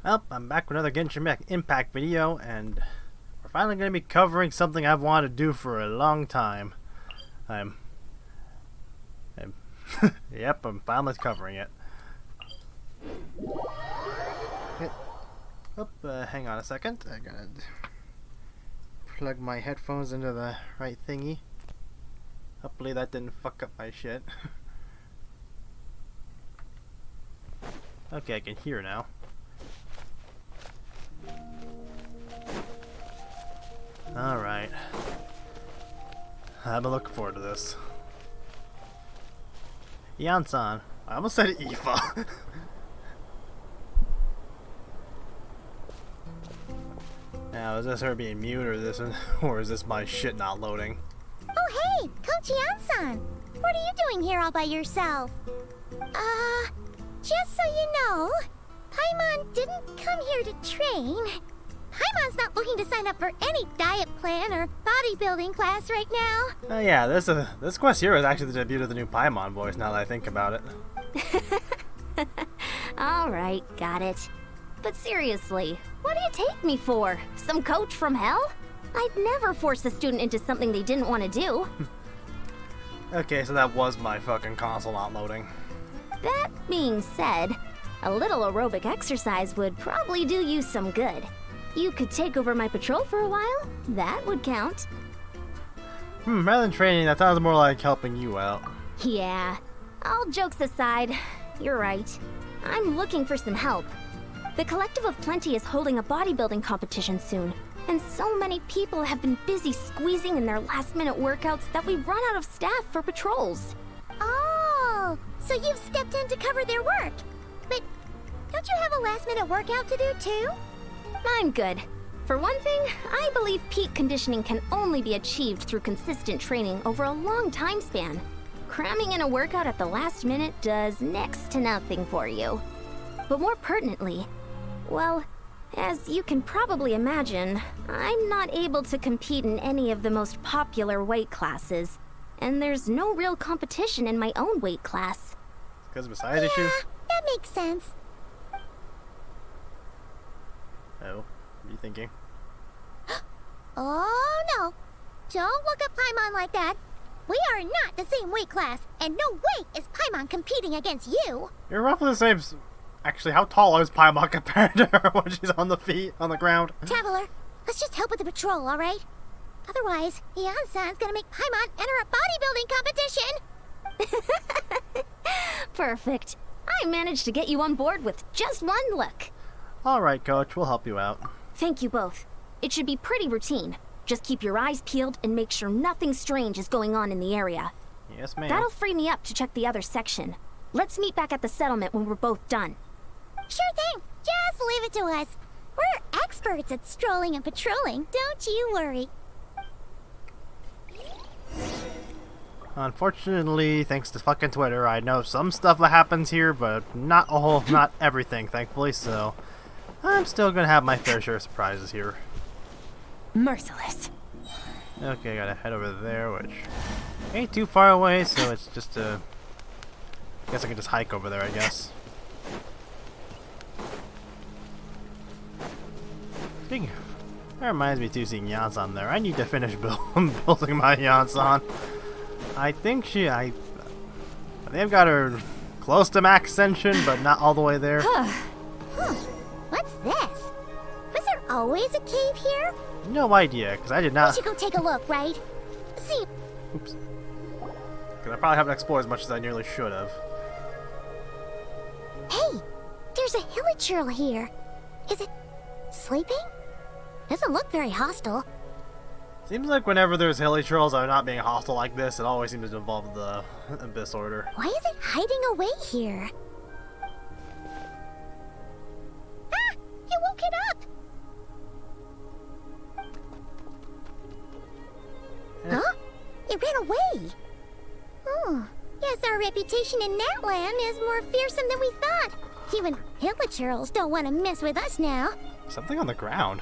Well, I'm back with another Genshin Impact video, and we're finally going to be covering something I've wanted to do for a long time. Yep, I'm finally covering it. Hang on a second. I gotta plug my headphones into the right thingy. Hopefully that didn't fuck up my shit. Okay, I can hear now. Alright. I've been looking forward to this. Yan-san. I almost said Aoife. Now, is this her being mute, or is this my shit not loading? Oh hey, Coach Yan-san! What are you doing here all by yourself? Just so you know, Paimon didn't come here to train. Paimon's not looking to sign up for any diet plan or bodybuilding class right now. Oh yeah, this quest here is actually the debut of the new Paimon voice, now that I think about it. Alright, got it. But seriously, what do you take me for? Some coach from hell? I'd never force a student into something they didn't want to do. Okay, so that was my fucking console not loading. That being said, a little aerobic exercise would probably do you some good. You could take over my patrol for a while. That would count. Rather than training, that sounds more like helping you out. Yeah, all jokes aside, you're right. I'm looking for some help. The Collective of Plenty is holding a bodybuilding competition soon, and so many people have been busy squeezing in their last-minute workouts that we've run out of staff for patrols. Oh, so you've stepped in to cover their work. But don't you have a last-minute workout to do too? I'm good. For one thing, I believe peak conditioning can only be achieved through consistent training over a long time span. Cramming in a workout at the last minute does next to nothing for you. But more pertinently, well, as you can probably imagine, I'm not able to compete in any of the most popular weight classes, and there's no real competition in my own weight class. Because of a size issue? That makes sense. Oh, what are you thinking? Oh no! Don't look at Paimon like that. We are not the same weight class, and no way is Paimon competing against you. You're roughly the same. Actually, how tall is Paimon compared to her when she's on the ground? Traveler, let's just help with the patrol, alright? Otherwise, Yan-san's gonna make Paimon enter a bodybuilding competition! Perfect. I managed to get you on board with just one look. Alright, Coach, we'll help you out. Thank you both. It should be pretty routine. Just keep your eyes peeled and make sure nothing strange is going on in the area. Yes, ma'am. That'll free me up to check the other section. Let's meet back at the settlement when we're both done. Sure thing. Just leave it to us. We're experts at strolling and patrolling, don't you worry. Unfortunately, thanks to fucking Twitter, I know some stuff that happens here, but not everything, thankfully, so I'm still gonna have my fair share of surprises here. Merciless. Okay, gotta head over there, which ain't too far away, so it's just I guess I can just hike over there, I guess. That reminds me too, seeing Yan-san there. I need to finish building my Yan-san. I think I've got her close to max ascension, but not all the way there. What's this? Was there always a cave here? No idea, because I did not. We should go take a look, right? See. Oops. Because I probably haven't explored as much as I nearly should have. Hey, there's a hilichurl here. Is it sleeping? Doesn't look very hostile. Seems like whenever there's hilichurls that are not being hostile like this, it always seems to involve the Abyss Order. Why is it hiding away here? Ah! You woke it up! Huh? It ran away! Oh, guess our reputation in that land is more fearsome than we thought. Even hilichurls don't want to mess with us now. Something on the ground.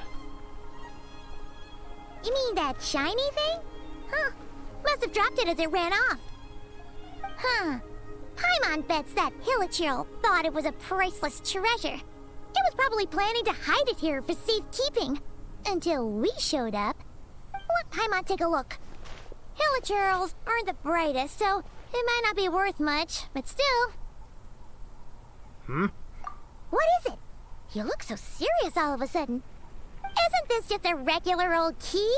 You mean that shiny thing? Huh. Must have dropped it as it ran off. Huh. Paimon bets that hilichurl thought it was a priceless treasure. It was probably planning to hide it here for safekeeping. Until we showed up. Let Paimon take a look. Hilichurls aren't the brightest, so it might not be worth much, but still. What is it? You look so serious all of a sudden. Isn't this just a regular old key?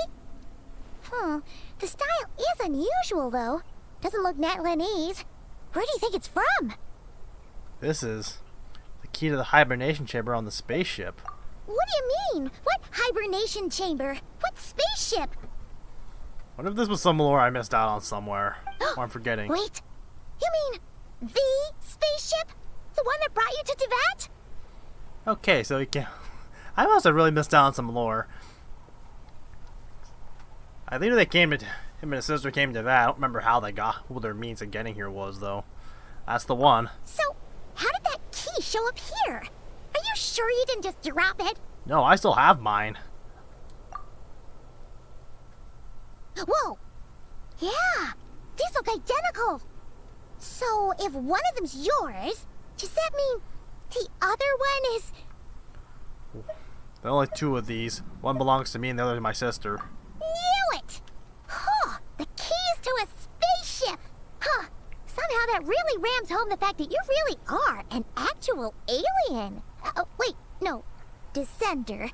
The style is unusual, though. Doesn't look Natlanese. Where do you think it's from? This is the key to the hibernation chamber on the spaceship. What do you mean? What hibernation chamber? What spaceship? What if this was some lore I missed out on somewhere? Or I'm forgetting. Wait. You mean the spaceship? The one that brought you to Teyvat? Okay, so you can. I must have really missed out on some lore. I think they came to him and his sister came to that. I don't remember how they got what their means of getting here was though. That's the one. So, how did that key show up here? Are you sure you didn't just drop it? No, I still have mine. Whoa! Yeah! These look identical! So, if one of them's yours, does that mean the other one is... There are only two of these. One belongs to me and the other to my sister. Knew it! Huh! The keys to a spaceship! Huh! Somehow that really rams home the fact that you really are an actual alien. Oh, wait, no. Descender.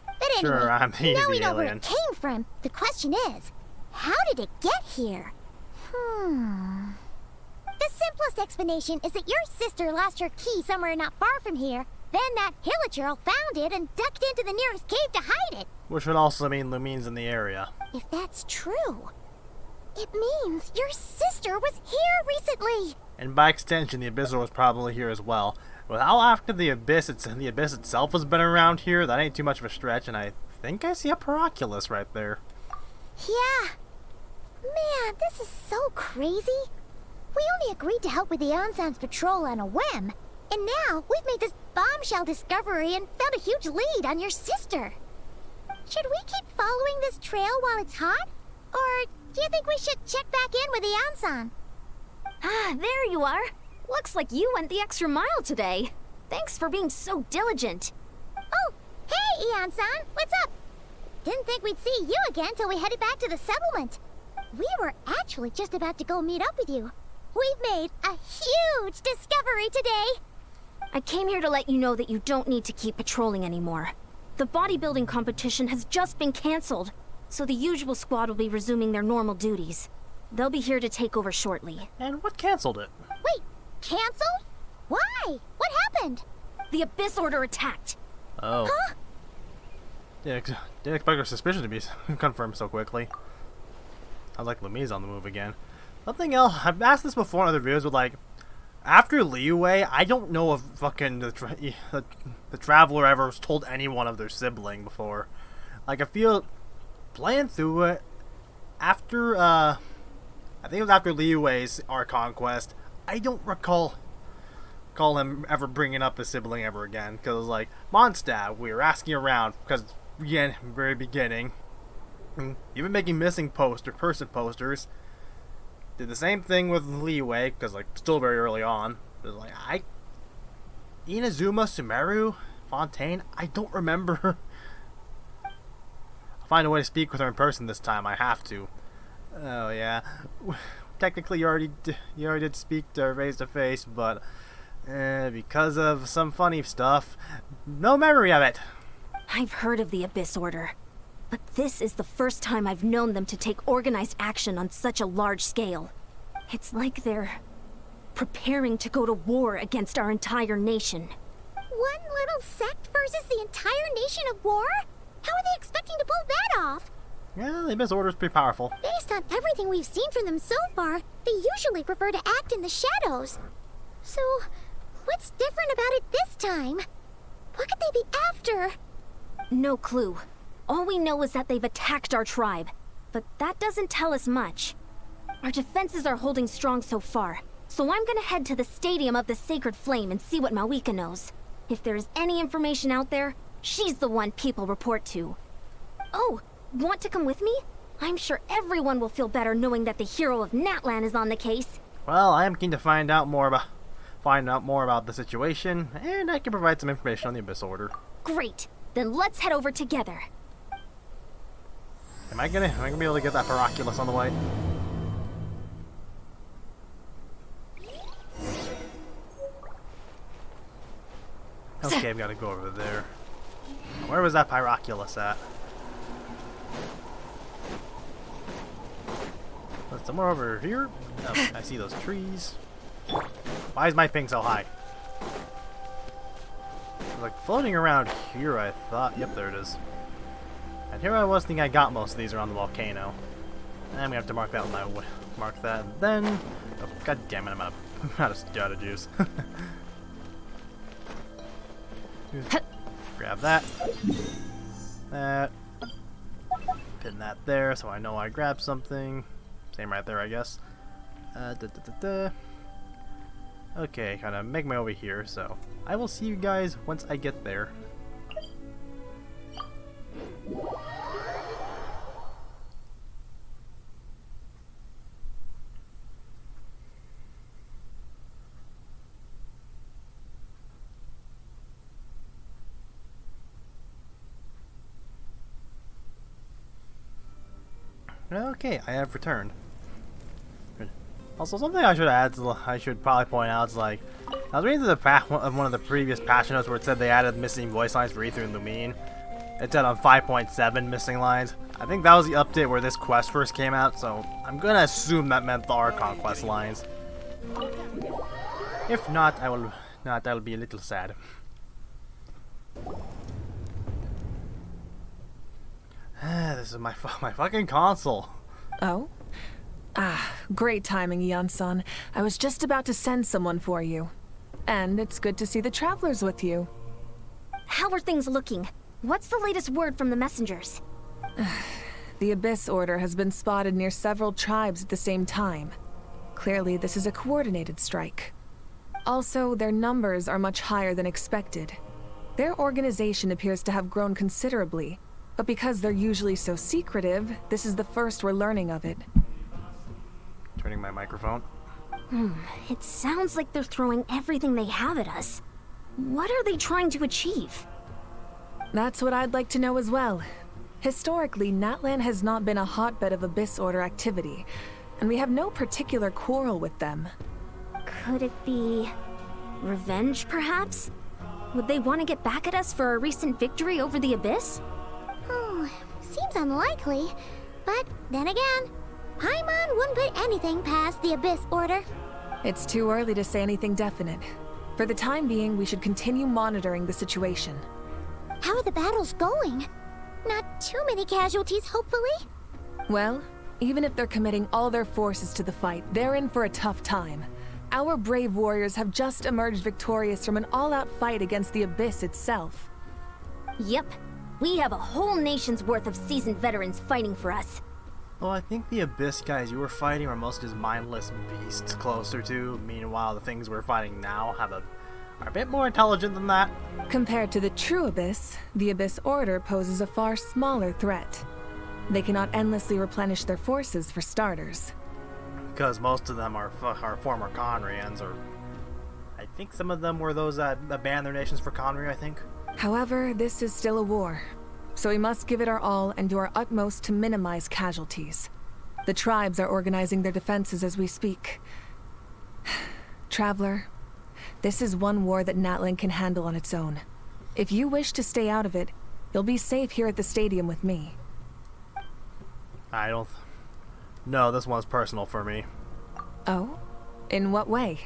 But anyway, Sure, I'm the now easy we know where alien. it came from. The question is, how did it get here? The simplest explanation is that your sister lost her key somewhere not far from here. Then that Hilichurl found it and ducked into the nearest cave to hide it. Which would also mean Lumine's in the area. If that's true, it means your sister was here recently. And by extension, the Abyssal was probably here as well. With how active the Abyss itself has been around here, that ain't too much of a stretch, and I think I see a Paraculus right there. Yeah. Man, this is so crazy. We only agreed to help with the Ansan's patrol on a whim, and now we've made this bombshell discovery and found a huge lead on your sister. Should we keep following this trail while it's hot? Or do you think we should check back in with the Ansan? Ah, there you are. Looks like you went the extra mile today. Thanks for being so diligent. Oh, hey, Ian-san, what's up? Didn't think we'd see you again till we headed back to the settlement. We were actually just about to go meet up with you. We've made a huge discovery today. I came here to let you know that you don't need to keep patrolling anymore. The bodybuilding competition has just been canceled, so the usual squad will be resuming their normal duties. They'll be here to take over shortly. And what canceled it? Wait, canceled? Why? What happened? The Abyss Order attacked. Oh. Huh? Didn't expect our suspicion to be confirmed so quickly. Sounds like Lumine's on the move again. Something else, I've asked this before in other videos, but like, after Liyue, I don't know if fucking the Traveler ever was told anyone of their sibling before. Like, I feel, playing through it, after, I think it was after Liyue's our conquest, I don't recall him ever bringing up his sibling ever again. Because it was like, Mondstadt, we were asking around, because, again, very beginning, even making missing person posters. Did the same thing with Liyue, because, like, still very early on. It was like, Inazuma, Sumeru, Fontaine, I don't remember. I'll find a way to speak with her in person this time, I have to. Oh, yeah. Technically, you already did speak to her face to face, but because of some funny stuff, no memory of it. I've heard of the Abyss Order, but this is the first time I've known them to take organized action on such a large scale. It's like they're preparing to go to war against our entire nation. One little sect versus the entire nation of war? How are they expecting to pull that off? Yeah, the Abyss Order's pretty powerful. Based on everything we've seen from them so far, they usually prefer to act in the shadows. So, what's different about it this time? What could they be after? No clue. All we know is that they've attacked our tribe, but that doesn't tell us much. Our defenses are holding strong so far, so I'm gonna head to the Stadium of the Sacred Flame and see what Mawika knows. If there is any information out there, she's the one people report to. Oh, want to come with me? I'm sure everyone will feel better knowing that the hero of Natlan is on the case. Well, I am keen to find out more find out more about the situation, and I can provide some information on the Abyss Order. Great. Then let's head over together. Am I gonna be able to get that Paraculus on the way? Okay, I've got to go over there. Where was that Pyroculus at? Somewhere over here? Oh, I see those trees. Why is my ping so high? It's like floating around here, I thought. Yep, there it is. And here I was thinking I got most of these around the volcano. And I'm gonna have to mark that on my mark that. And then, oh, god damn it, I'm out of juice. Grab that. That. Pin that there, so I know I grabbed something. Same right there, I guess. Okay, kind of make my way over here. So I will see you guys once I get there. Okay, I have returned. Also, something I should probably point out is like, I was reading through one of the previous patch notes where it said they added missing voice lines for Ether and Lumine. It said on 5.7 missing lines. I think that was the update where this quest first came out, so I'm gonna assume that meant the Archon quest lines. If not, I'll be a little sad. This is my fucking console. Oh? Ah, great timing, Ian-san. I was just about to send someone for you. And it's good to see the travelers with you. How are things looking? What's the latest word from the messengers? The Abyss Order has been spotted near several tribes at the same time. Clearly, this is a coordinated strike. Also, their numbers are much higher than expected. Their organization appears to have grown considerably, but because they're usually so secretive, this is the first we're learning of it. Turning my microphone. It sounds like they're throwing everything they have at us. What are they trying to achieve? That's what I'd like to know as well. Historically, Natlan has not been a hotbed of Abyss Order activity, and we have no particular quarrel with them. Could it be revenge, perhaps? Would they want to get back at us for our recent victory over the Abyss? Seems unlikely. But then again, Paimon wouldn't put anything past the Abyss Order. It's too early to say anything definite. For the time being, we should continue monitoring the situation. How are the battles going? Not too many casualties, hopefully? Well, even if they're committing all their forces to the fight, they're in for a tough time. Our brave warriors have just emerged victorious from an all-out fight against the Abyss itself. Yep. We have a whole nation's worth of seasoned veterans fighting for us. Well, I think the Abyss guys you were fighting are most just mindless beasts closer to. Meanwhile, the things we're fighting now are a bit more intelligent than that. Compared to the true Abyss, the Abyss Order poses a far smaller threat. They cannot endlessly replenish their forces, for starters. Because most of them are former Conrians, or I think some of them were those that abandoned their nations for Conry, I think. However, this is still a war, so we must give it our all and do our utmost to minimize casualties. The tribes are organizing their defenses as we speak. Traveler, this is one war that Natlan can handle on its own. If you wish to stay out of it, you'll be safe here at the stadium with me. No, this one's personal for me. Oh? In what way?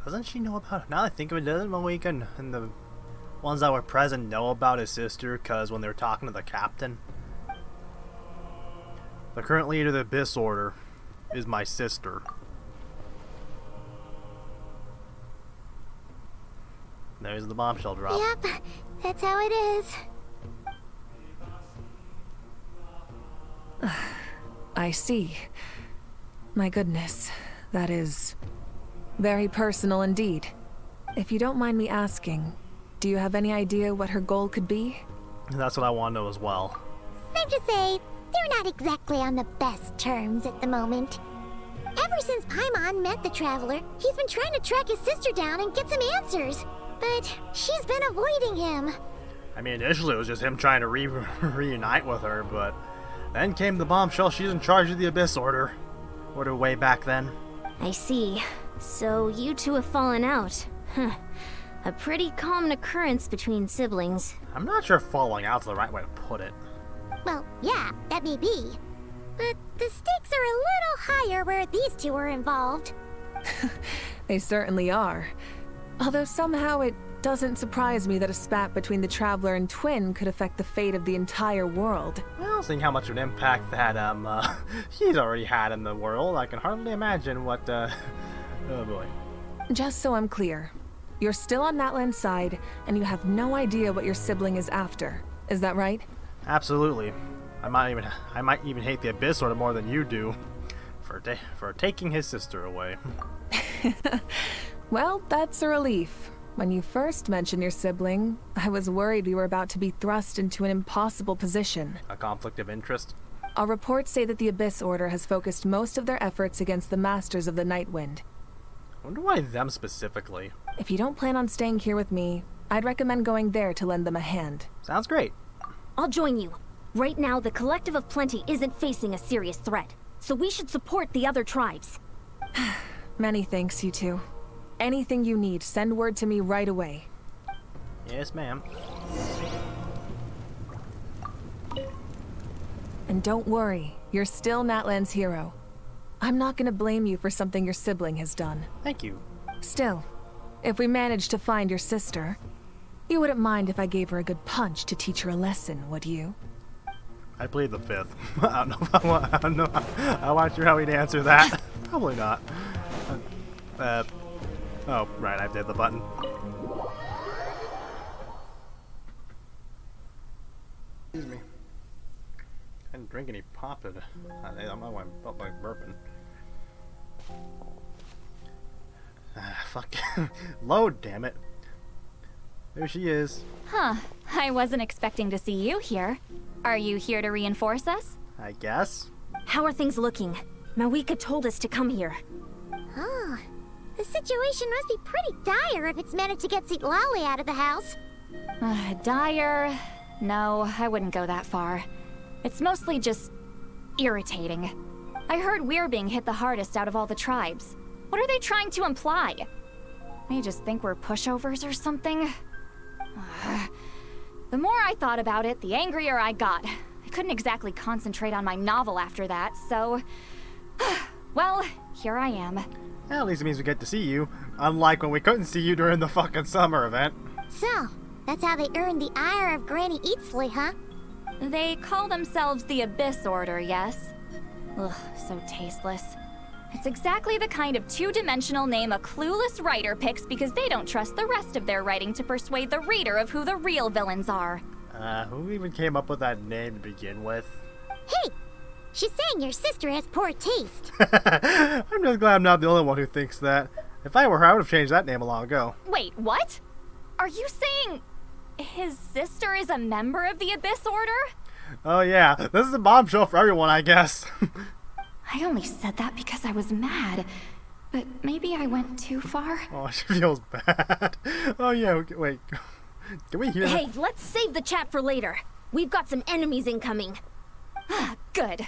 Doesn't she know about it? Now that I think of it, doesn't Mohican and the ones that were present know about his sister? Because when they were talking to the captain, the current leader of the Abyss Order is my sister. There's the bombshell drop. Yep, that's how it is. I see. My goodness, that is very personal indeed. If you don't mind me asking, do you have any idea what her goal could be? That's what I want to know as well. Safe to say, they're not exactly on the best terms at the moment. Ever Ever since Paimon met the Traveler, he's been trying to track his sister down and get some answers. But she's been avoiding him. I mean, initially it was just him trying to reunite with her, but then came the bombshell she's in charge of the Abyss Order. Order way back then. I see. So you two have fallen out. Huh. A pretty common occurrence between siblings. I'm not sure falling out's the right way to put it. Well, yeah, that may be. But the stakes are a little higher where these two are involved. They certainly are. Although somehow it doesn't surprise me that a spat between the Traveler and Twin could affect the fate of the entire world. Well, seeing how much of an impact that he's already had in the world, I can hardly imagine what oh boy. Just so I'm clear, you're still on Natlan's side, and you have no idea what your sibling is after. Is that right? Absolutely. I might even hate the Abyss Order more than you do for taking his sister away. Well, that's a relief. When you first mentioned your sibling, I was worried we were about to be thrust into an impossible position. A conflict of interest? Our reports say that the Abyss Order has focused most of their efforts against the Masters of the Nightwind. I wonder why them specifically. If you don't plan on staying here with me, I'd recommend going there to lend them a hand. Sounds great. I'll join you. Right now, the Collective of Plenty isn't facing a serious threat, so we should support the other tribes. Many thanks, you two. Anything you need, send word to me right away. Yes, ma'am. And don't worry, you're still Natlan's hero. I'm not gonna blame you for something your sibling has done. Thank you. Still, if we manage to find your sister, you wouldn't mind if I gave her a good punch to teach her a lesson, would you? I plead the fifth. I don't know. I'm not sure how we'd answer that. Probably not. Oh, right, I did the button. Excuse me. I didn't drink any pop. I felt like burping. Fuck. Load, damn it. There she is. Huh. I wasn't expecting to see you here. Are you here to reinforce us? I guess. How are things looking? Mawika told us to come here. Oh, the situation must be pretty dire if it's managed to get Lolly out of the house. Dire? No, I wouldn't go that far. It's mostly just irritating. I heard we're being hit the hardest out of all the tribes. What are they trying to imply? They just think we're pushovers or something? The more I thought about it, the angrier I got. I couldn't exactly concentrate on my novel after that, so... well, here I am. Well, at least it means we get to see you, unlike when we couldn't see you during the fucking summer event. So, that's how they earned the ire of Granny Eatsley, huh? They call themselves the Abyss Order, yes? Ugh, so tasteless. It's exactly the kind of two-dimensional name a clueless writer picks because they don't trust the rest of their writing to persuade the reader of who the real villains are. Who even came up with that name to begin with? Hey! She's saying your sister has poor taste. I'm just glad I'm not the only one who thinks that. If I were her, I would have changed that name a long ago. Wait, what? Are you saying his sister is a member of the Abyss Order? Oh yeah, this is a bombshell for everyone, I guess. I only said that because I was mad. But maybe I went too far. Oh, she feels bad. Oh yeah, wait. Can we hear Hey, let's save the chat for later. We've got some enemies incoming. Good.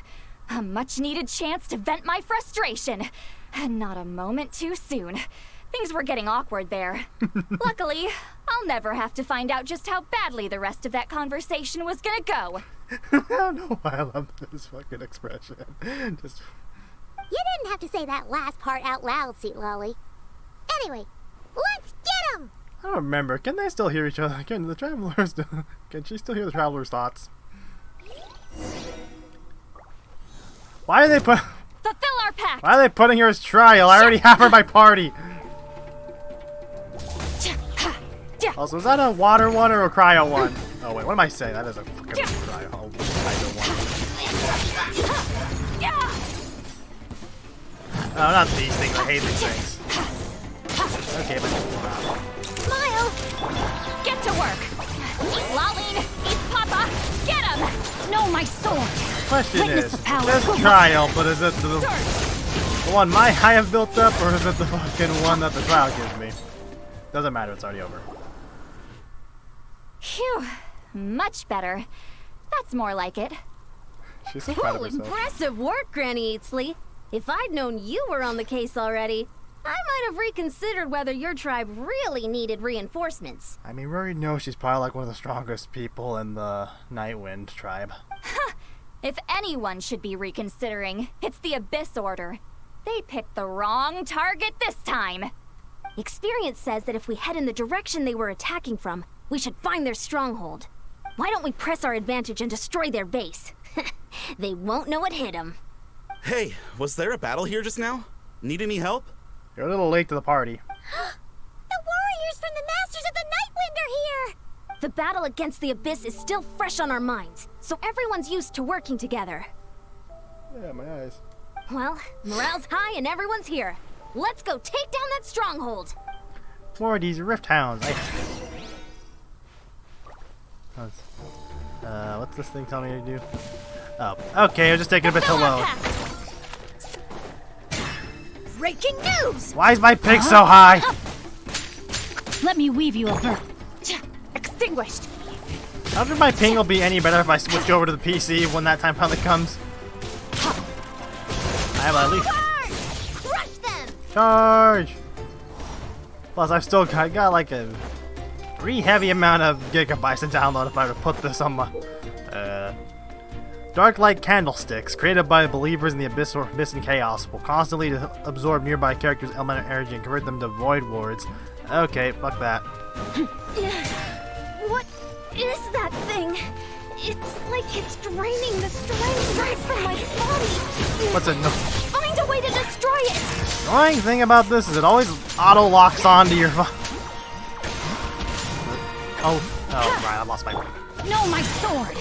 A much-needed chance to vent my frustration. Not a moment too soon. Things were getting awkward there. Luckily, I'll never have to find out just how badly the rest of that conversation was gonna go. I don't know why I love this fucking expression. Just... You didn't have to say that last part out loud, Lolly. Anyway, let's get him! I don't remember. Can they still hear each other? Can the travelers... Can she still hear the traveler's thoughts? Why are they Fulfill our pact! Why are they putting her as trial? I already have her by party. Also, is that a water one or a cryo one? Oh wait, what am I saying? That is a fucking cryo one. Oh, not these things. I hate these things. Okay, but Smile! Get to work! Eat Laline! Eat Papa! Get him! No, my sword! question Witness is, the power this of trial, but is it the one I have built up, or is it the fucking one that the trial gives me? Doesn't matter, it's already over. Phew. Much better. That's more like it. She's so proud of Ooh, herself. impressive work, Granny Eatsley. If I'd known you were on the case already, I might have reconsidered whether your tribe really needed reinforcements. I mean, we already know she's probably like one of the strongest people in the Nightwind tribe. If anyone should be reconsidering, it's the Abyss Order. They picked the wrong target this time. Experience says that if we head in the direction they were attacking from, we should find their stronghold. Why don't we press our advantage and destroy their base? They won't know it hit them. Hey, was there a battle here just now? Need any help? You're a little late to the party. The warriors from the Masters of the Nightwind are here! The battle against the Abyss is still fresh on our minds, so everyone's used to working together. Yeah, my eyes. Well, morale's high and everyone's here. Let's go take down that stronghold. More of these Rift Hounds. What's this thing telling me to do? Oh, okay, I'll just take it a bit to load. Breaking news! Why is my pig so high? Let me weave you over. Extinguished. I don't think my ping will be any better if I switch over to the PC when that time finally comes. I have at least Crush them! charge. Plus, I've still got like a pretty heavy amount of gigabytes to download if I were to put this on my Dark light candlesticks, created by believers in the abyss or abyss and chaos, will constantly absorb nearby characters' elemental energy and convert them to void wards. Okay, fuck that. What is that thing? It's like it's draining the strength right from my body. What's it? No. Find a way to destroy it. The annoying thing about this is it always auto locks onto your. Oh, right, I lost my. No, my sword.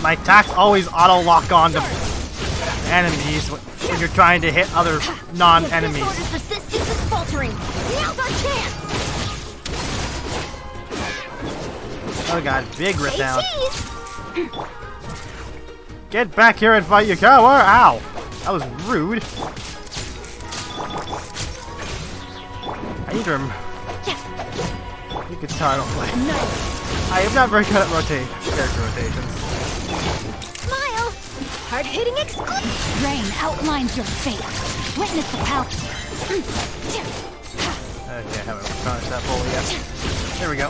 My attacks always auto lock onto enemies when you're trying to hit other non-enemies. This order's resistance is faltering. Now's our chance. Oh god, big rip down. ATs. Get back here and fight, you coward! Ow! That was rude. I need to You can tell I don't play. I am not very good at character rotations. Smile! Hard-hitting exclusive! Rain outlines your fate. Witness the power. Okay, I haven't finished that fully yet. There we go.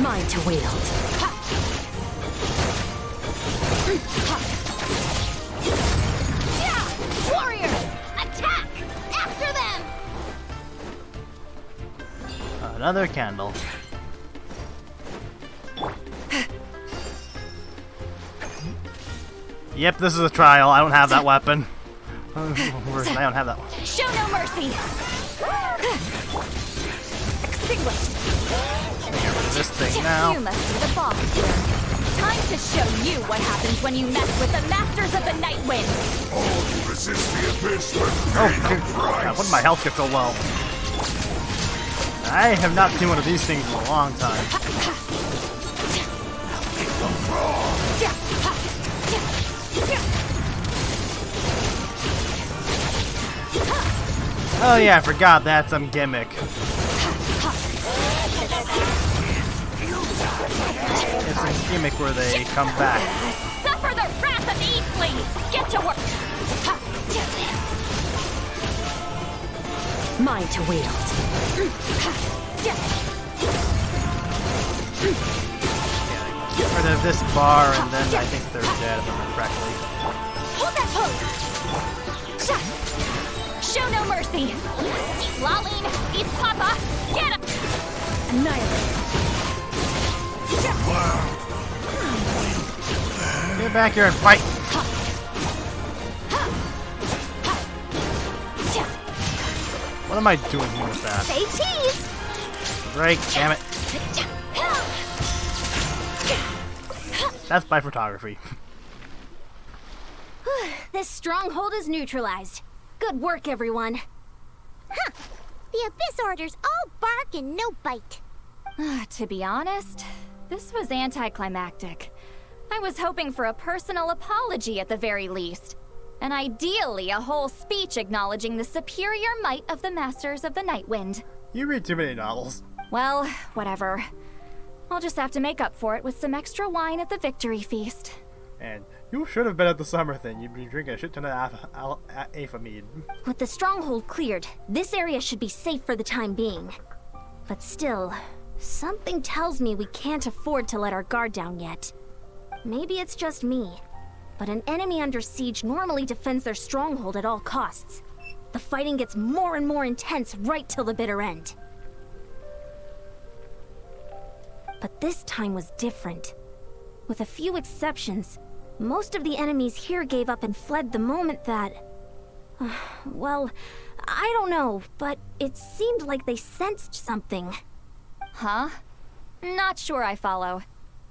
Mine to wield. Warriors! Attack! After them! Another candle. Yep, this is a trial. I don't have that weapon. I don't have that one. Show no mercy. Extinguished. Get rid of this thing now. You must be the boss here. Time to show you what happens when you mess with the Masters of the Nightwind. All who resist the abyss Oh, good God, what did my health get so low? I have not seen one of these things in a long time. Oh yeah, I forgot that's some gimmick. It's a gimmick where they come back. Suffer the wrath of Eastling. Get to work. Mine to wield. Get rid of this bar and then I think they're dead if I remember correctly. Hold that pose. Show no mercy. Eat Laline. Eat Papa. Get him. Annihilate. Get back here and fight. What am I doing here with that? Say cheese! Break, damn it. That's my photography. This stronghold is neutralized. Good work, everyone. Huh! The Abyss Order's all bark and no bite. To be honest, this was anticlimactic. I was hoping for a personal apology at the very least. And ideally, a whole speech acknowledging the superior might of the Masters of the Nightwind. You read too many novels. Well, whatever. I'll just have to make up for it with some extra wine at the victory feast. And you should have been at the summer thing. You'd be drinking a shit ton of Aphamid. With the stronghold cleared, this area should be safe for the time being. But still, something tells me we can't afford to let our guard down yet. Maybe it's just me, but an enemy under siege normally defends their stronghold at all costs. The fighting gets more and more intense right till the bitter end. But this time was different. With a few exceptions, most of the enemies here gave up and fled the moment that... well, I don't know, but it seemed like they sensed something. Huh? Not sure I follow.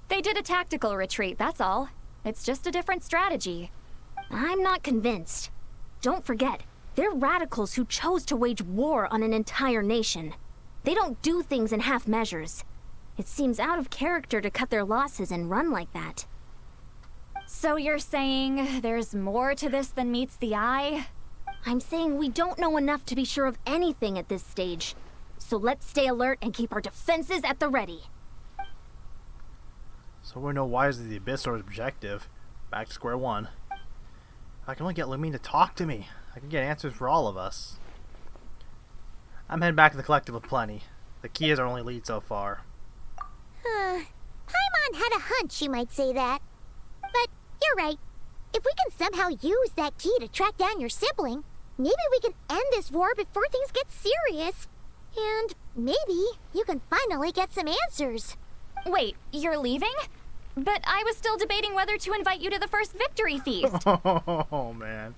They did a tactical retreat, that's all. It's just a different strategy. I'm not convinced. Don't forget, they're radicals who chose to wage war on an entire nation. They don't do things in half measures. It seems out of character to cut their losses and run like that. So you're saying there's more to this than meets the eye? I'm saying we don't know enough to be sure of anything at this stage. So let's stay alert and keep our defenses at the ready. So we know why is the Abyss or objective. Back to square one. If I can only get Lumine to talk to me, I can get answers for all of us. I'm heading back to the Collective of Plenty. The key is our only lead so far. Paimon had a hunch you might say that. But you're right. If we can somehow use that key to track down your sibling, maybe we can end this war before things get serious. And maybe you can finally get some answers. Wait, you're leaving? But I was still debating whether to invite you to the first victory feast. Oh man,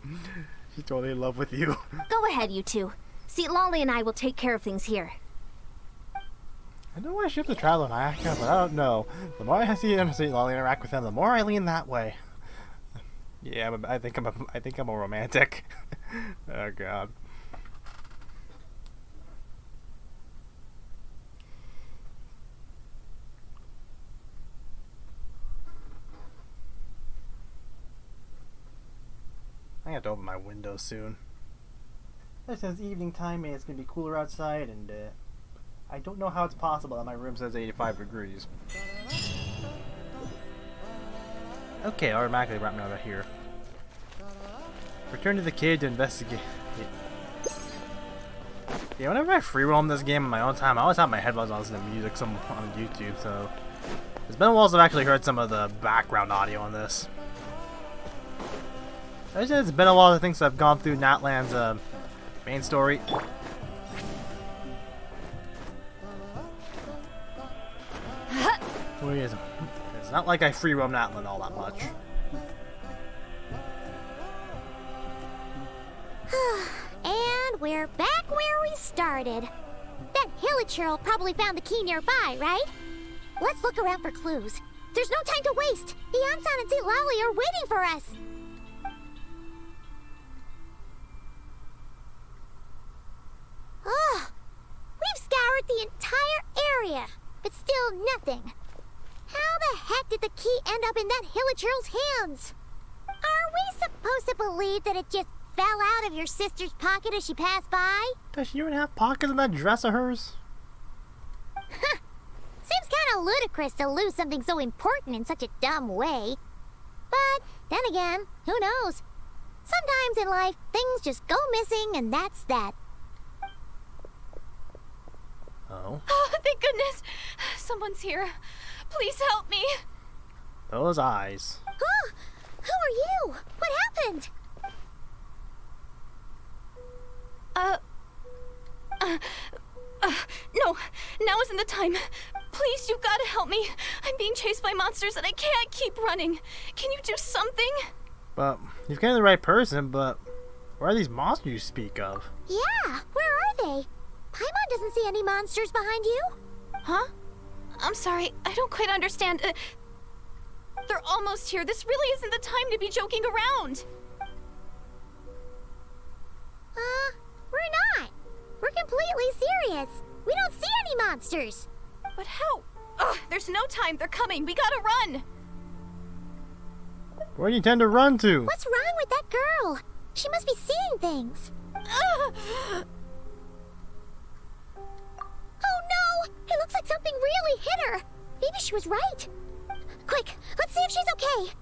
she's totally in love with you. Go ahead, you two. Seat Lolly and I will take care of things here. I know I ship the Traveler and Ayaka, but I don't know. The more I see him, see Lolly interact with him, the more I lean that way. Yeah, I think I'm a romantic. Oh god. I have to open my window soon. It says evening time and it's gonna be cooler outside, and I don't know how it's possible that my room says 85 degrees. Okay, automatically brought me over here. Return to the cave to investigate. Yeah, whenever I free roam this game in my own time, I always have my headphones on listening to music on YouTube, so it's been a while since I've actually heard some of the background audio on this. It's been a while since I've gone through Natlan's main story. It's not like I free roam Natlan all that much. And we're back where we started. That Hilichurl probably found the key nearby, right? Let's look around for clues. There's no time to waste. The Ansan and Lolly are waiting for us. Ugh! We've scoured the entire area, but still nothing. How the heck did the key end up in that Hilichurl's hands? Are we supposed to believe that it just fell out of your sister's pocket as she passed by? Does she even have pockets in that dress of hers? Seems kinda ludicrous to lose something so important in such a dumb way. But then again, who knows? Sometimes in life, things just go missing and that's that. Oh. Oh, thank goodness! Someone's here. Please help me! Those eyes. Huh? Who are you? What happened? No, now isn't the time. Please, you've gotta help me. I'm being chased by monsters and I can't keep running. Can you do something? But you've got the right person, but where are these monsters you speak of? Yeah, where are they? Paimon doesn't see any monsters behind you. Huh? I'm sorry, I don't quite understand. They're almost here. This really isn't the time to be joking around. We're not. We're completely serious. We don't see any monsters. But how? Ugh, there's no time. They're coming. We gotta run. Where do you intend to run to? What's wrong with that girl? She must be seeing things. Oh no! It looks like something really hit her. Maybe she was right. Quick, let's see if she's okay.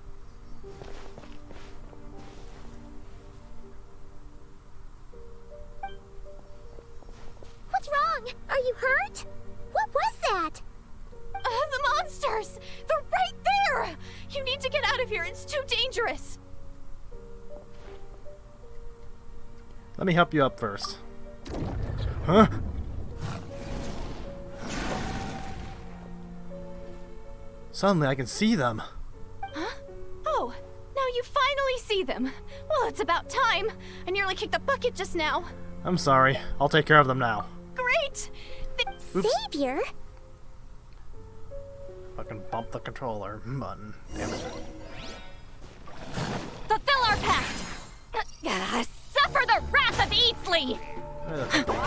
What's wrong? Are you hurt? What was that? The monsters! They're right there! You need to get out of here. It's too dangerous. Let me help you up first. Huh? Suddenly I can see them. Huh? Oh, now you finally see them. Well, it's about time. I nearly kicked the bucket just now. I'm sorry. I'll take care of them now. Great! Oops. Savior? Fucking bump the controller button. Damn it. Fulfill our pact! Suffer the wrath of Eatsley! Where the fuck did they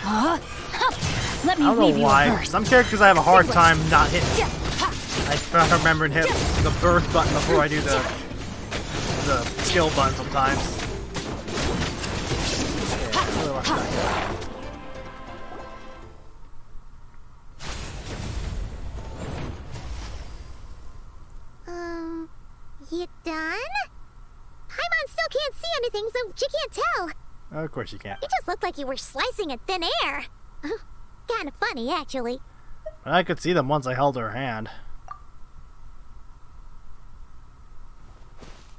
go? Let me I don't know leave you why. a verse. Some characters I have a hard time not hitting. I try to remember to hit the burst button before I do the skill button sometimes. Yeah, I really want that. You done? Paimon still can't see anything, so she can't tell. Of course you can't. It just looked like you were slicing at thin air. Kinda funny, actually. I could see them once I held her hand.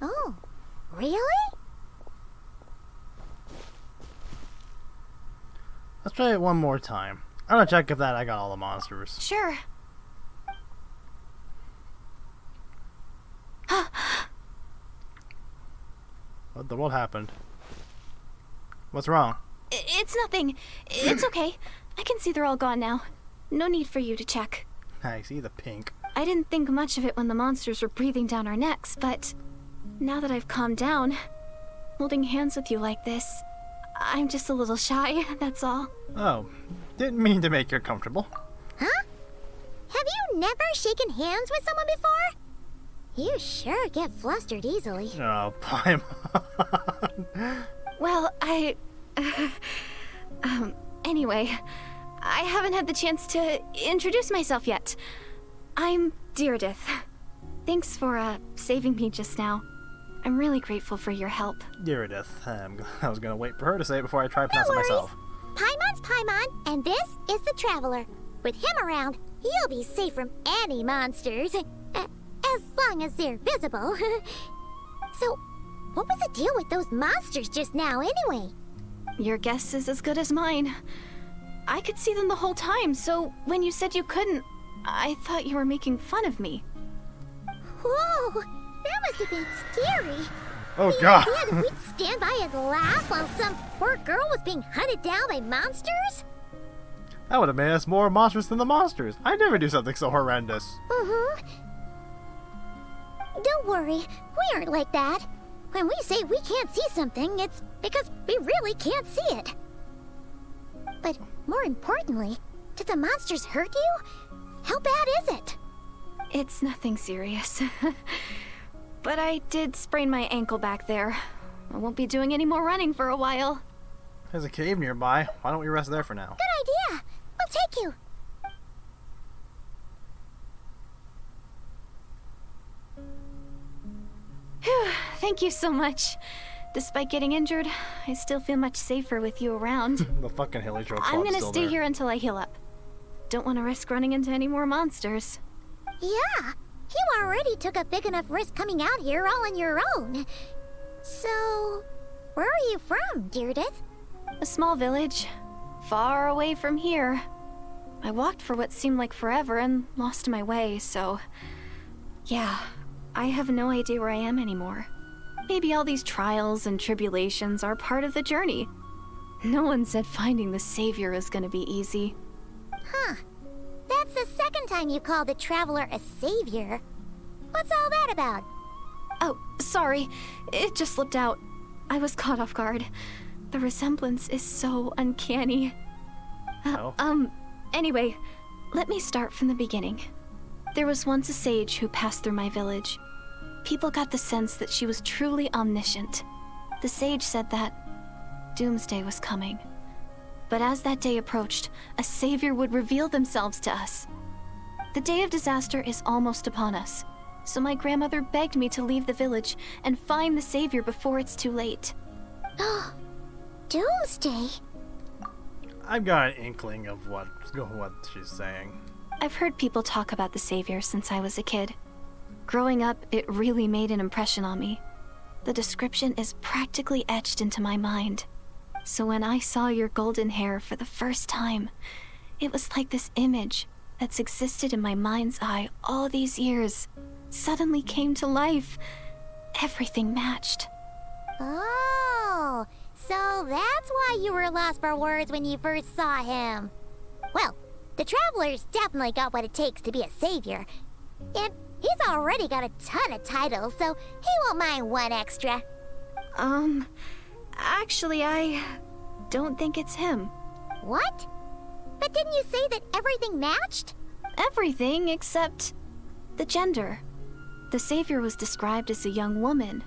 Oh, really? Let's try it one more time. I'm gonna check if I got all the monsters. Sure. What happened? What's wrong? It's nothing. It's okay. I can see they're all gone now. No need for you to check. I see the pink. I didn't think much of it when the monsters were breathing down our necks, but now that I've calmed down, holding hands with you like this, I'm just a little shy, that's all. Oh, didn't mean to make you uncomfortable. Huh? Have you never shaken hands with someone before? You sure get flustered easily. Oh, Paimon. Well, anyway, I haven't had the chance to introduce myself yet. I'm Deirdith. Thanks for, saving me just now. I'm really grateful for your help. Deirdith. I was gonna wait for her to say it before I try to pronounce it myself. Paimon's Paimon, and this is the Traveler. With him around, you'll be safe from any monsters. As long as they're visible. So, what was the deal with those monsters just now, anyway? Your guess is as good as mine. I could see them the whole time, so when you said you couldn't, I thought you were making fun of me. Whoa, that must have been scary. Oh god. And we'd stand by and laugh while some poor girl was being hunted down by monsters? That would have made us more monstrous than the monsters. I'd never do something so horrendous. Don't worry, we aren't like that. When we say we can't see something, it's because we really can't see it. But more importantly, did the monsters hurt you? How bad is it? It's nothing serious. But I did sprain my ankle back there. I won't be doing any more running for a while. There's a cave nearby. Why don't we rest there for now? Good idea. We'll take you. Phew, thank you so much. Despite getting injured, I still feel much safer with you around. The fucking heliotrope I'm gonna still stay there. here until I heal up. Don't want to risk running into any more monsters. Yeah, you already took a big enough risk coming out here all on your own. So, where are you from, Deirdith? A small village, far away from here. I walked for what seemed like forever and lost my way, so... Yeah, I have no idea where I am anymore. Maybe all these trials and tribulations are part of the journey. No one said finding the Savior is gonna be easy. Huh. That's the second time you called the Traveler a savior. What's all that about? Oh, sorry. It just slipped out. I was caught off guard. The resemblance is so uncanny. Oh. Anyway, let me start from the beginning. There was once a sage who passed through my village. people got the sense that she was truly omniscient. The sage said that doomsday was coming. But as that day approached, a savior would reveal themselves to us. The day of disaster is almost upon us, so my grandmother begged me to leave the village and find the savior before it's too late. Doomsday? I've got an inkling of what she's saying. I've heard people talk about the savior since I was a kid. Growing up, it really made an impression on me. The description is practically etched into my mind. So when I saw your golden hair for the first time, it was like this image that's existed in my mind's eye all these years suddenly came to life. Everything matched. Oh, so that's why you were lost for words when you first saw him. Well, the Traveler's definitely got what it takes to be a savior. And he's already got a ton of titles, so he won't mind one extra. Actually, I don't think it's him. What? But didn't you say that everything matched? Everything except the gender. The savior was described as a young woman.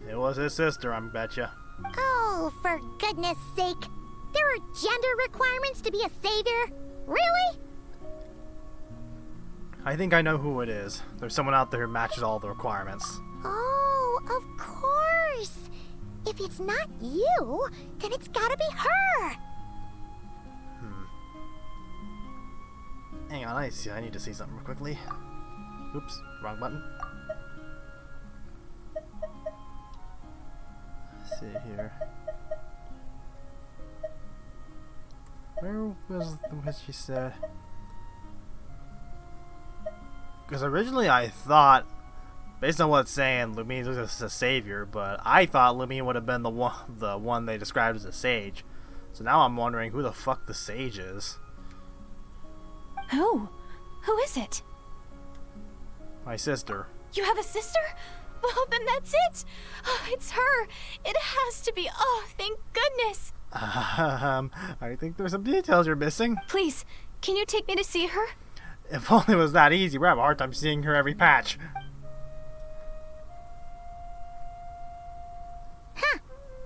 It was his sister, I betcha. Oh, for goodness sake. There are gender requirements to be a savior? Really? I think I know who it is. There's someone out there who matches all the requirements. Oh, of course. If it's not you, then it's gotta be her. Hang on, I need to see something real quickly. Oops, wrong button. Let's see here. Where was what she said? Because originally I thought, based on what it's saying, Lumine was just a savior, but I thought Lumine would have been the one they described as a sage. So now I'm wondering who the fuck the sage is. Who? Who is it? My sister. You have a sister? Well, then that's it. Oh, it's her. It has to be. Oh, thank goodness. I think there's some details you're missing. Please, can you take me to see her? If only it was that easy. We have a hard time seeing her every patch. Huh.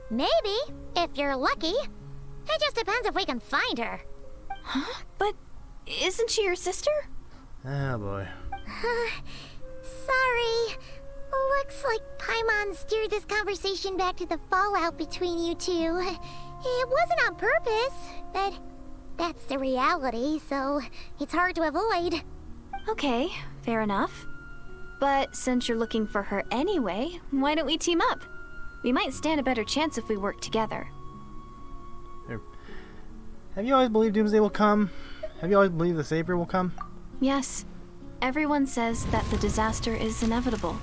Maybe, if you're lucky. It just depends if we can find her. Huh? But isn't she your sister? Oh boy. Sorry. Looks like Paimon steered this conversation back to the fallout between you two. It wasn't on purpose, but that's the reality, so it's hard to avoid. Okay, fair enough. But since you're looking for her anyway, why don't we team up? We might stand a better chance if we work together. Have you always believed Doomsday will come? Have you always believed the Savior will come? Yes. Everyone says that the disaster is inevitable.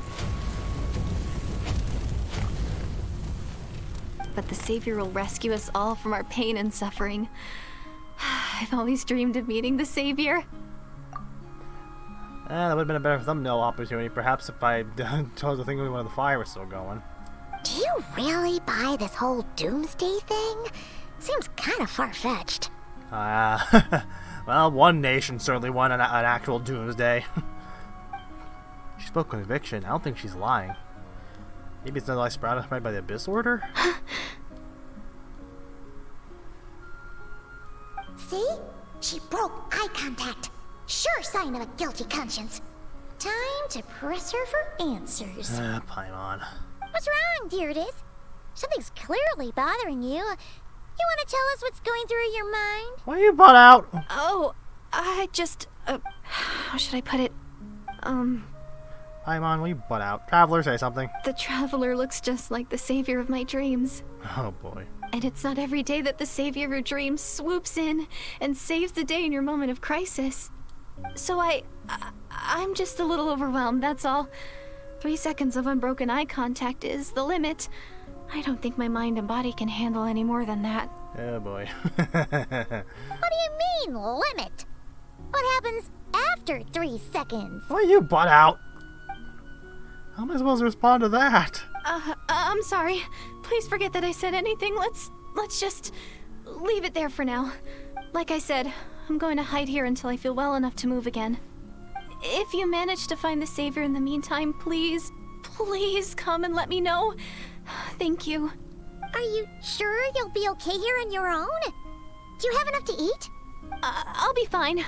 But the Savior will rescue us all from our pain and suffering. I've always dreamed of meeting the Savior. That would have been a better thumbnail opportunity, perhaps, if I chose the thing when the fire was still going. Do you really buy this whole Doomsday thing? Seems kind of far-fetched. Well, one nation certainly won an actual Doomsday. She spoke with conviction. I don't think she's lying. Maybe it's not like sprouted by the Abyss Order? See? She broke eye contact. Sure sign of a guilty conscience. Time to press her for answers. Paimon. What's wrong, Deirdis? Something's clearly bothering you. You want to tell us what's going through your mind? Why you butt out? Oh, I just... how should I put it? Paimon, will you butt out? Traveler, say something. The Traveler looks just like the Savior of my dreams. Oh boy. And it's not every day that the Savior of your dreams swoops in and saves the day in your moment of crisis. So I'm just a little overwhelmed, that's all. 3 seconds of unbroken eye contact is the limit. I don't think my mind and body can handle any more than that. Oh boy. What do you mean, limit? What happens after 3 seconds? Will you butt out? How am I supposed to respond to that? I'm sorry. Please forget that I said anything. Let's just leave it there for now. Like I said, I'm going to hide here until I feel well enough to move again. If you manage to find the Savior in the meantime, please please come and let me know. Thank you. Are you sure you'll be okay here on your own? Do you have enough to eat? I'll be fine.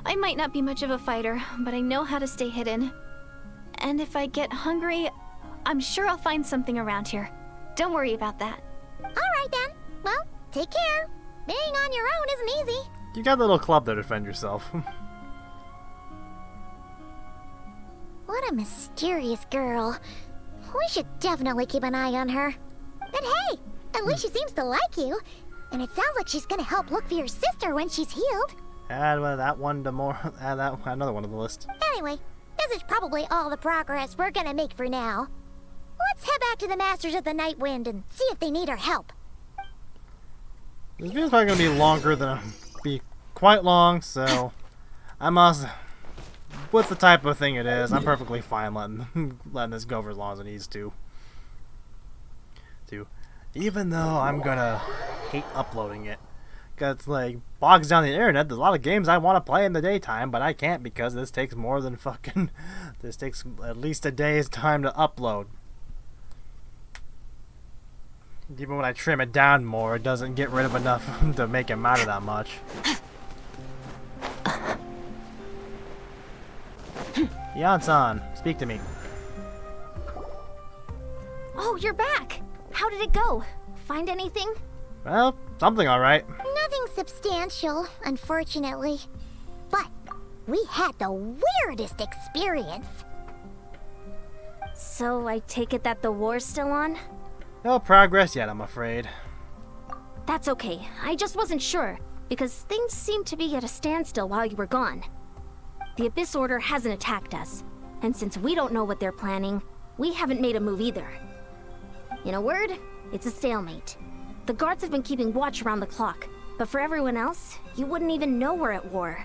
I might not be much of a fighter, but I know how to stay hidden. And if I get hungry, I'm sure I'll find something around here. Don't worry about that. Alright then. Well, take care. Being on your own isn't easy. You got a little club to defend yourself. What a mysterious girl. We should definitely keep an eye on her. And hey, at least she seems to like you. And it sounds like she's gonna help look for your sister when she's healed. Add that one to more. Add that another one to the list. Anyway, this is probably all the progress we're gonna make for now. Let's head back to the Masters of the Night Wind and see if they need our help. This video's probably gonna be longer than be quite long, so I must. With the type of thing it is, I'm perfectly fine letting this go for as long as it needs to. Even though I'm gonna hate uploading it, cause it's like bogs down the internet. There's a lot of games I want to play in the daytime, but I can't because this takes more than fucking. This takes at least a day's time to upload. Even when I trim it down more, it doesn't get rid of enough to make it matter that much. Yan-san, speak to me. Oh, you're back! How did it go? Find anything? Well, something alright. Nothing substantial, unfortunately. But we had the weirdest experience. So I take it that the war's still on? No progress yet, I'm afraid. That's okay. I just wasn't sure, because things seemed to be at a standstill while you were gone. The Abyss Order hasn't attacked us, and since we don't know what they're planning, we haven't made a move either. In a word, it's a stalemate. The guards have been keeping watch around the clock, but for everyone else, you wouldn't even know we're at war.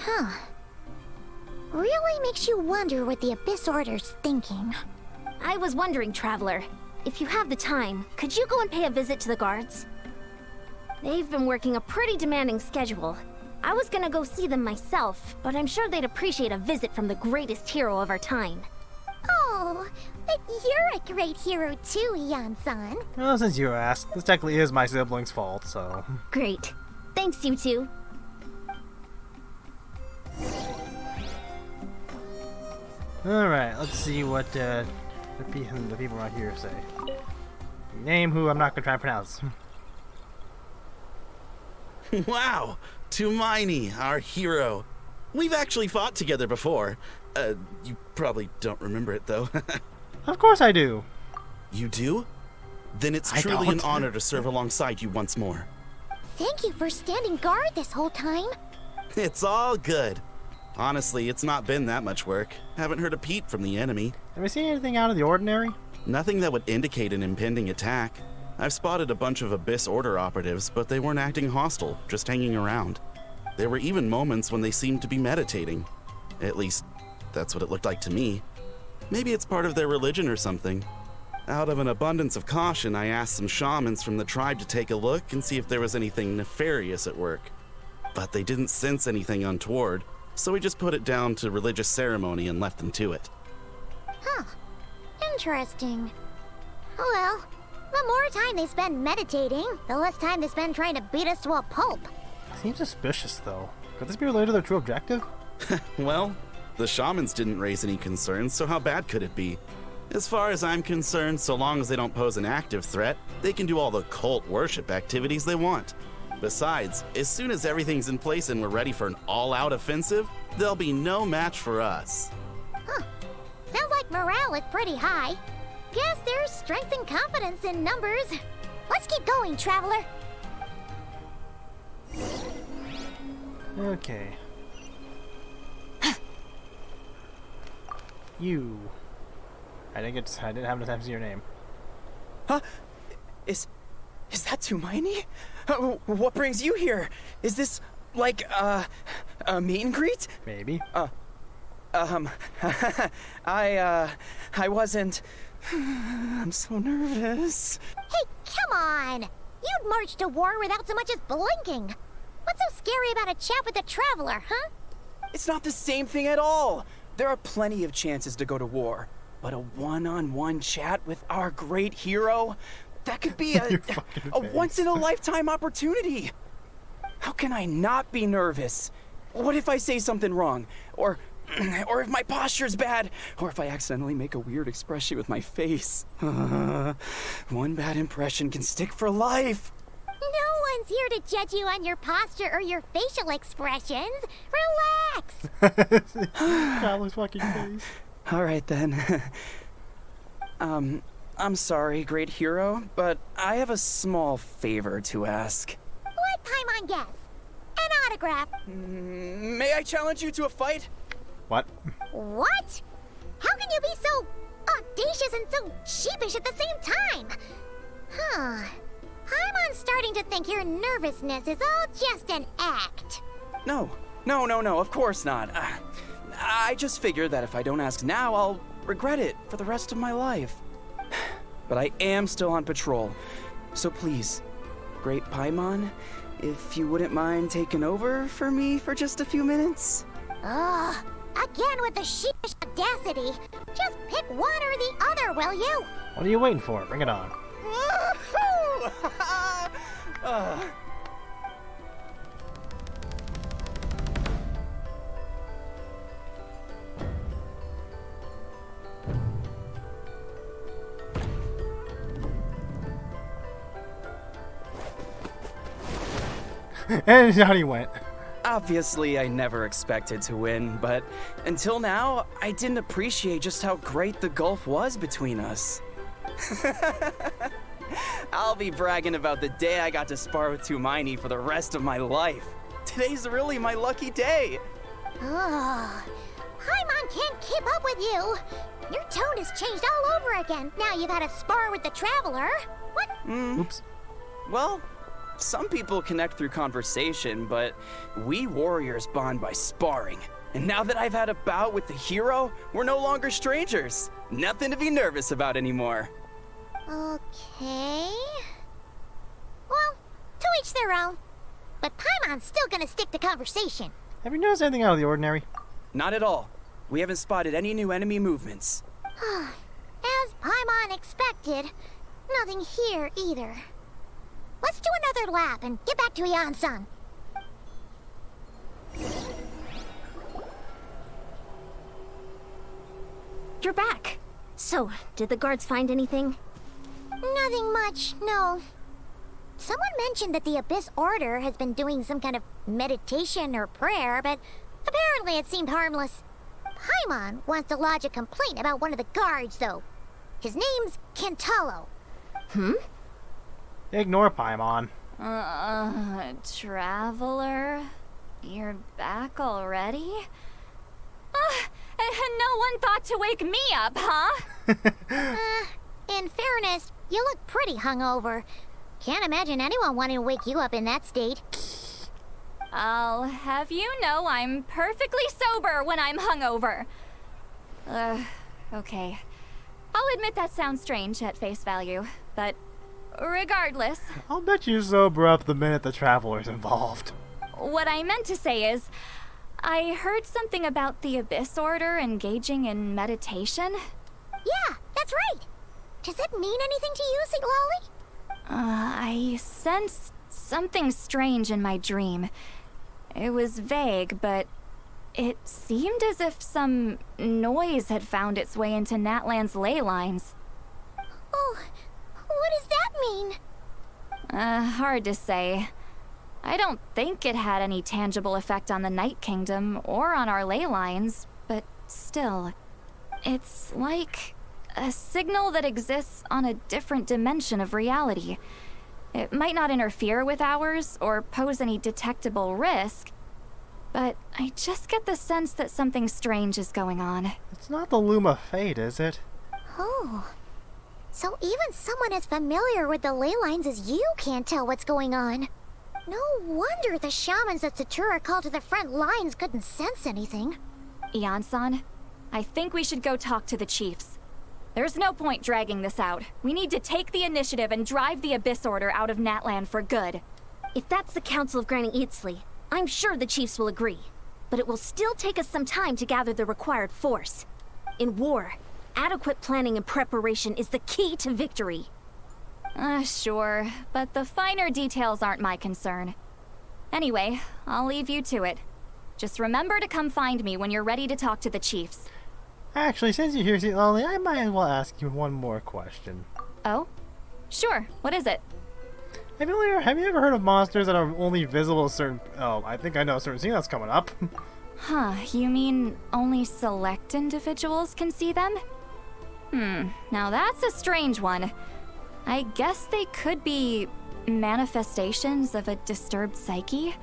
Huh. Really makes you wonder what the Abyss Order's thinking. I was wondering, Traveler, if you have the time, could you go and pay a visit to the guards? They've been working a pretty demanding schedule. I was gonna go see them myself, but I'm sure they'd appreciate a visit from the greatest hero of our time. Oh, but you're a great hero too, Yan-san. Well, since you asked, this technically is my sibling's fault, so... Great. Thanks, you two. Alright, let's see what the people around here say. Name who I'm not gonna try and pronounce. Wow! Tumaini, our hero. We've actually fought together before. You probably don't remember it, though. Of course I do. You do? Then it's I truly don't. an honor to serve alongside you once more. Thank you for standing guard this whole time. It's all good. Honestly, it's not been that much work. Haven't heard a peep from the enemy. Have you seen anything out of the ordinary? Nothing that would indicate an impending attack. I've spotted a bunch of Abyss Order operatives, but they weren't acting hostile, just hanging around. There were even moments when they seemed to be meditating. At least, that's what it looked like to me. Maybe it's part of their religion or something. Out of an abundance of caution, I asked some shamans from the tribe to take a look and see if there was anything nefarious at work. But they didn't sense anything untoward, so we just put it down to religious ceremony and left them to it. Huh. Interesting. Oh well, the more time they spend meditating, the less time they spend trying to beat us to a pulp. Seems suspicious, though. Could this be related to their true objective? Well, the shamans didn't raise any concerns, so how bad could it be? As far as I'm concerned, so long as they don't pose an active threat, they can do all the cult worship activities they want. Besides, as soon as everything's in place and we're ready for an all-out offensive, there'll be no match for us. Huh. Sounds like morale is pretty high. Guess there's strength and confidence in numbers. Let's keep going, Traveler. Okay. You. I didn't have enough time to see your name. Huh? Is that Tumaini? What brings you here? Is this like a meet and greet? Maybe. I wasn't. I'm so nervous. Hey, come on! You'd march to war without so much as blinking. What's so scary about a chat with a Traveler, huh? It's not the same thing at all. There are plenty of chances to go to war. But a one-on-one chat with our great hero? That could be a once-in-a-lifetime opportunity. How can I not be nervous? What if I say something wrong? Or if my posture's bad? Or if I accidentally make a weird expression with my face? One bad impression can stick for life. No one's here to judge you on your posture or your facial expressions. Relax. Traveler's fucking face. All right then. I'm sorry, great hero, but I have a small favor to ask. What Paimon guess? An autograph. May I challenge you to a fight? What? What? How can you be so audacious and so sheepish at the same time? Huh. Paimon's starting to think your nervousness is all just an act. No, of course not. I just figured that if I don't ask now, I'll regret it for the rest of my life. But I am still on patrol, so please, Great Paimon, if you wouldn't mind taking over for me for just a few minutes? Ugh, again with the sheepish audacity. Just pick one or the other, will you? What are you waiting for? Bring it on. And down he went. Obviously, I never expected to win, but until now, I didn't appreciate just how great the gulf was between us. I'll be bragging about the day I got to spar with Tumaini for the rest of my life. Today's really my lucky day. Ugh. Paimon can't keep up with you. Your tone has changed all over again. Now you've had a spar with the Traveler. What? Oops. Well, some people connect through conversation, but we warriors bond by sparring. And now that I've had a bout with the hero, we're no longer strangers. Nothing to be nervous about anymore. Okay. Well, to each their own. But Paimon's still gonna stick to conversation. Have you noticed anything out of the ordinary? Not at all. We haven't spotted any new enemy movements. As Paimon expected, nothing here either. Let's do another lap and get back to Yan-san. You're back. So, did the guards find anything? Nothing much, no. Someone mentioned that the Abyss Order has been doing some kind of meditation or prayer, but apparently it seemed harmless. Paimon wants to lodge a complaint about one of the guards, though. His name's Kentaro. Ignore Paimon. Traveler? You're back already? And no one thought to wake me up, huh? In fairness, you look pretty hungover. Can't imagine anyone wanting to wake you up in that state. I'll have you know I'm perfectly sober when I'm hungover. Okay. I'll admit that sounds strange at face value, but regardless, I'll bet you sober up the minute the Traveler's involved. what I meant to say is, I heard something about the Abyss Order engaging in meditation. Yeah, that's right. Does it mean anything to you, Siglali? I sensed something strange in my dream. It was vague, but it seemed as if some noise had found its way into Natlan's ley lines. Oh, what does that mean? Hard to say. I don't think it had any tangible effect on the Night Kingdom or on our ley lines, but still, it's like a signal that exists on a different dimension of reality. It might not interfere with ours or pose any detectable risk, but I just get the sense that something strange is going on. It's not the Luma Fate, is it? Oh, so even someone as familiar with the ley lines as you can't tell what's going on. No wonder the shamans that Satura called to the front lines couldn't sense anything. Yan-san, I think we should go talk to the chiefs. There's no point dragging this out. We need to take the initiative and drive the Abyss Order out of Natlan for good. If that's the Council of Granny Eatsley, I'm sure the chiefs will agree. But it will still take us some time to gather the required force. In war, adequate planning and preparation is the key to victory. Sure, but the finer details aren't my concern. Anyway, I'll leave you to it. Just remember to come find me when you're ready to talk to the chiefs. Actually, since you're here, Lonely, I might as well ask you one more question. Oh? Sure, what is it? Have you ever heard of monsters that are only visible to certain... Oh, I think I know a certain scene that's coming up. Huh, you mean only select individuals can see them? Now that's a strange one. I guess they could be manifestations of a disturbed psyche?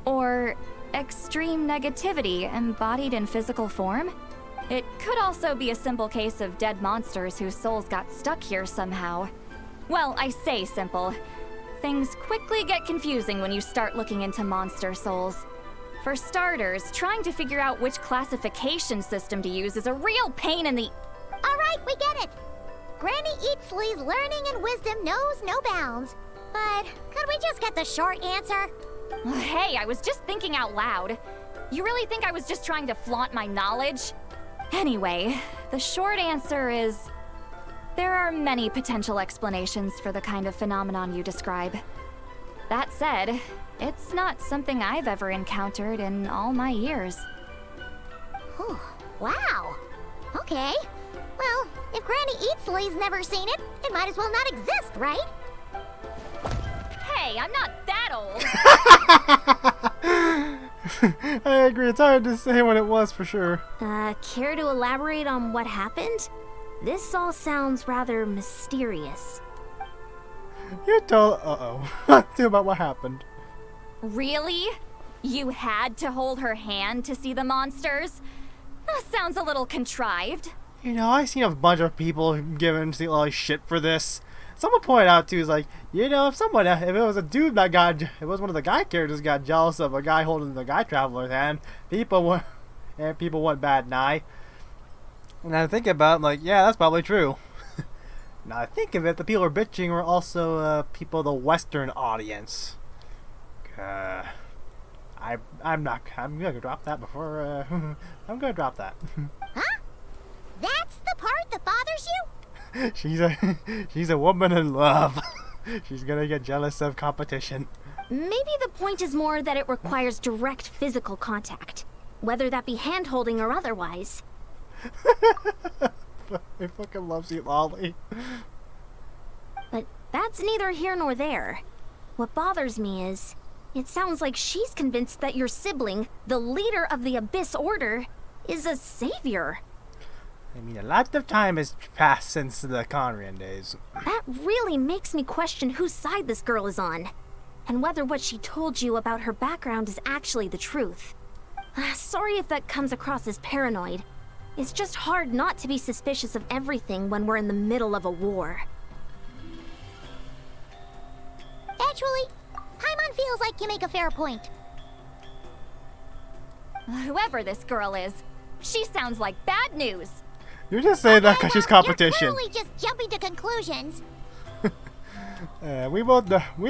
Or extreme negativity embodied in physical form? It could also be a simple case of dead monsters whose souls got stuck here somehow. Well, I say simple. Things quickly get confusing when you start looking into monster souls. For starters, trying to figure out which classification system to use is a real pain in the... Alright, we get it. Granny Eatsley's learning and wisdom knows no bounds. But could we just get the short answer? Hey, I was just thinking out loud. You really think I was just trying to flaunt my knowledge? Anyway, the short answer is... there are many potential explanations for the kind of phenomenon you describe. That said, it's not something I've ever encountered in all my years. Whew, wow. Okay. Well, if Granny Eatsley's never seen it, it might as well not exist, right? Hey, I'm not that old! I agree, it's hard to say what it was for sure. Care to elaborate on what happened? This all sounds rather mysterious. You told... Uh-oh. Tell about what happened. Really? You had to hold her hand to see the monsters? That sounds a little contrived. You know, I seen a bunch of people giving a lot of shit for this. Someone pointed out too, is like, you know, if it was a dude that got, if it was one of the guy characters got jealous of a guy holding the guy traveler's hand, people went bad nigh. And I think about it, like, yeah, that's probably true. Now I think of it, the people who are bitching were also people of the Western audience. I'm gonna drop that before. I'm gonna drop that. Huh? That's the part that bothers you? she's a woman in love. She's gonna get jealous of competition. Maybe the point is more that it requires direct physical contact, whether that be hand-holding or otherwise. I fucking love Sweet Lolly. But that's neither here nor there. What bothers me is, it sounds like she's convinced that your sibling, the leader of the Abyss Order, is a savior. I mean, a lot of time has passed since the Conrian days. That really makes me question whose side this girl is on, and whether what she told you about her background is actually the truth. Sorry if that comes across as paranoid. It's just hard not to be suspicious of everything when we're in the middle of a war. Actually, Paimon feels like you make a fair point. Whoever this girl is, she sounds like bad news. You're just saying that because she's competition. You're clearly just jumping to conclusions. We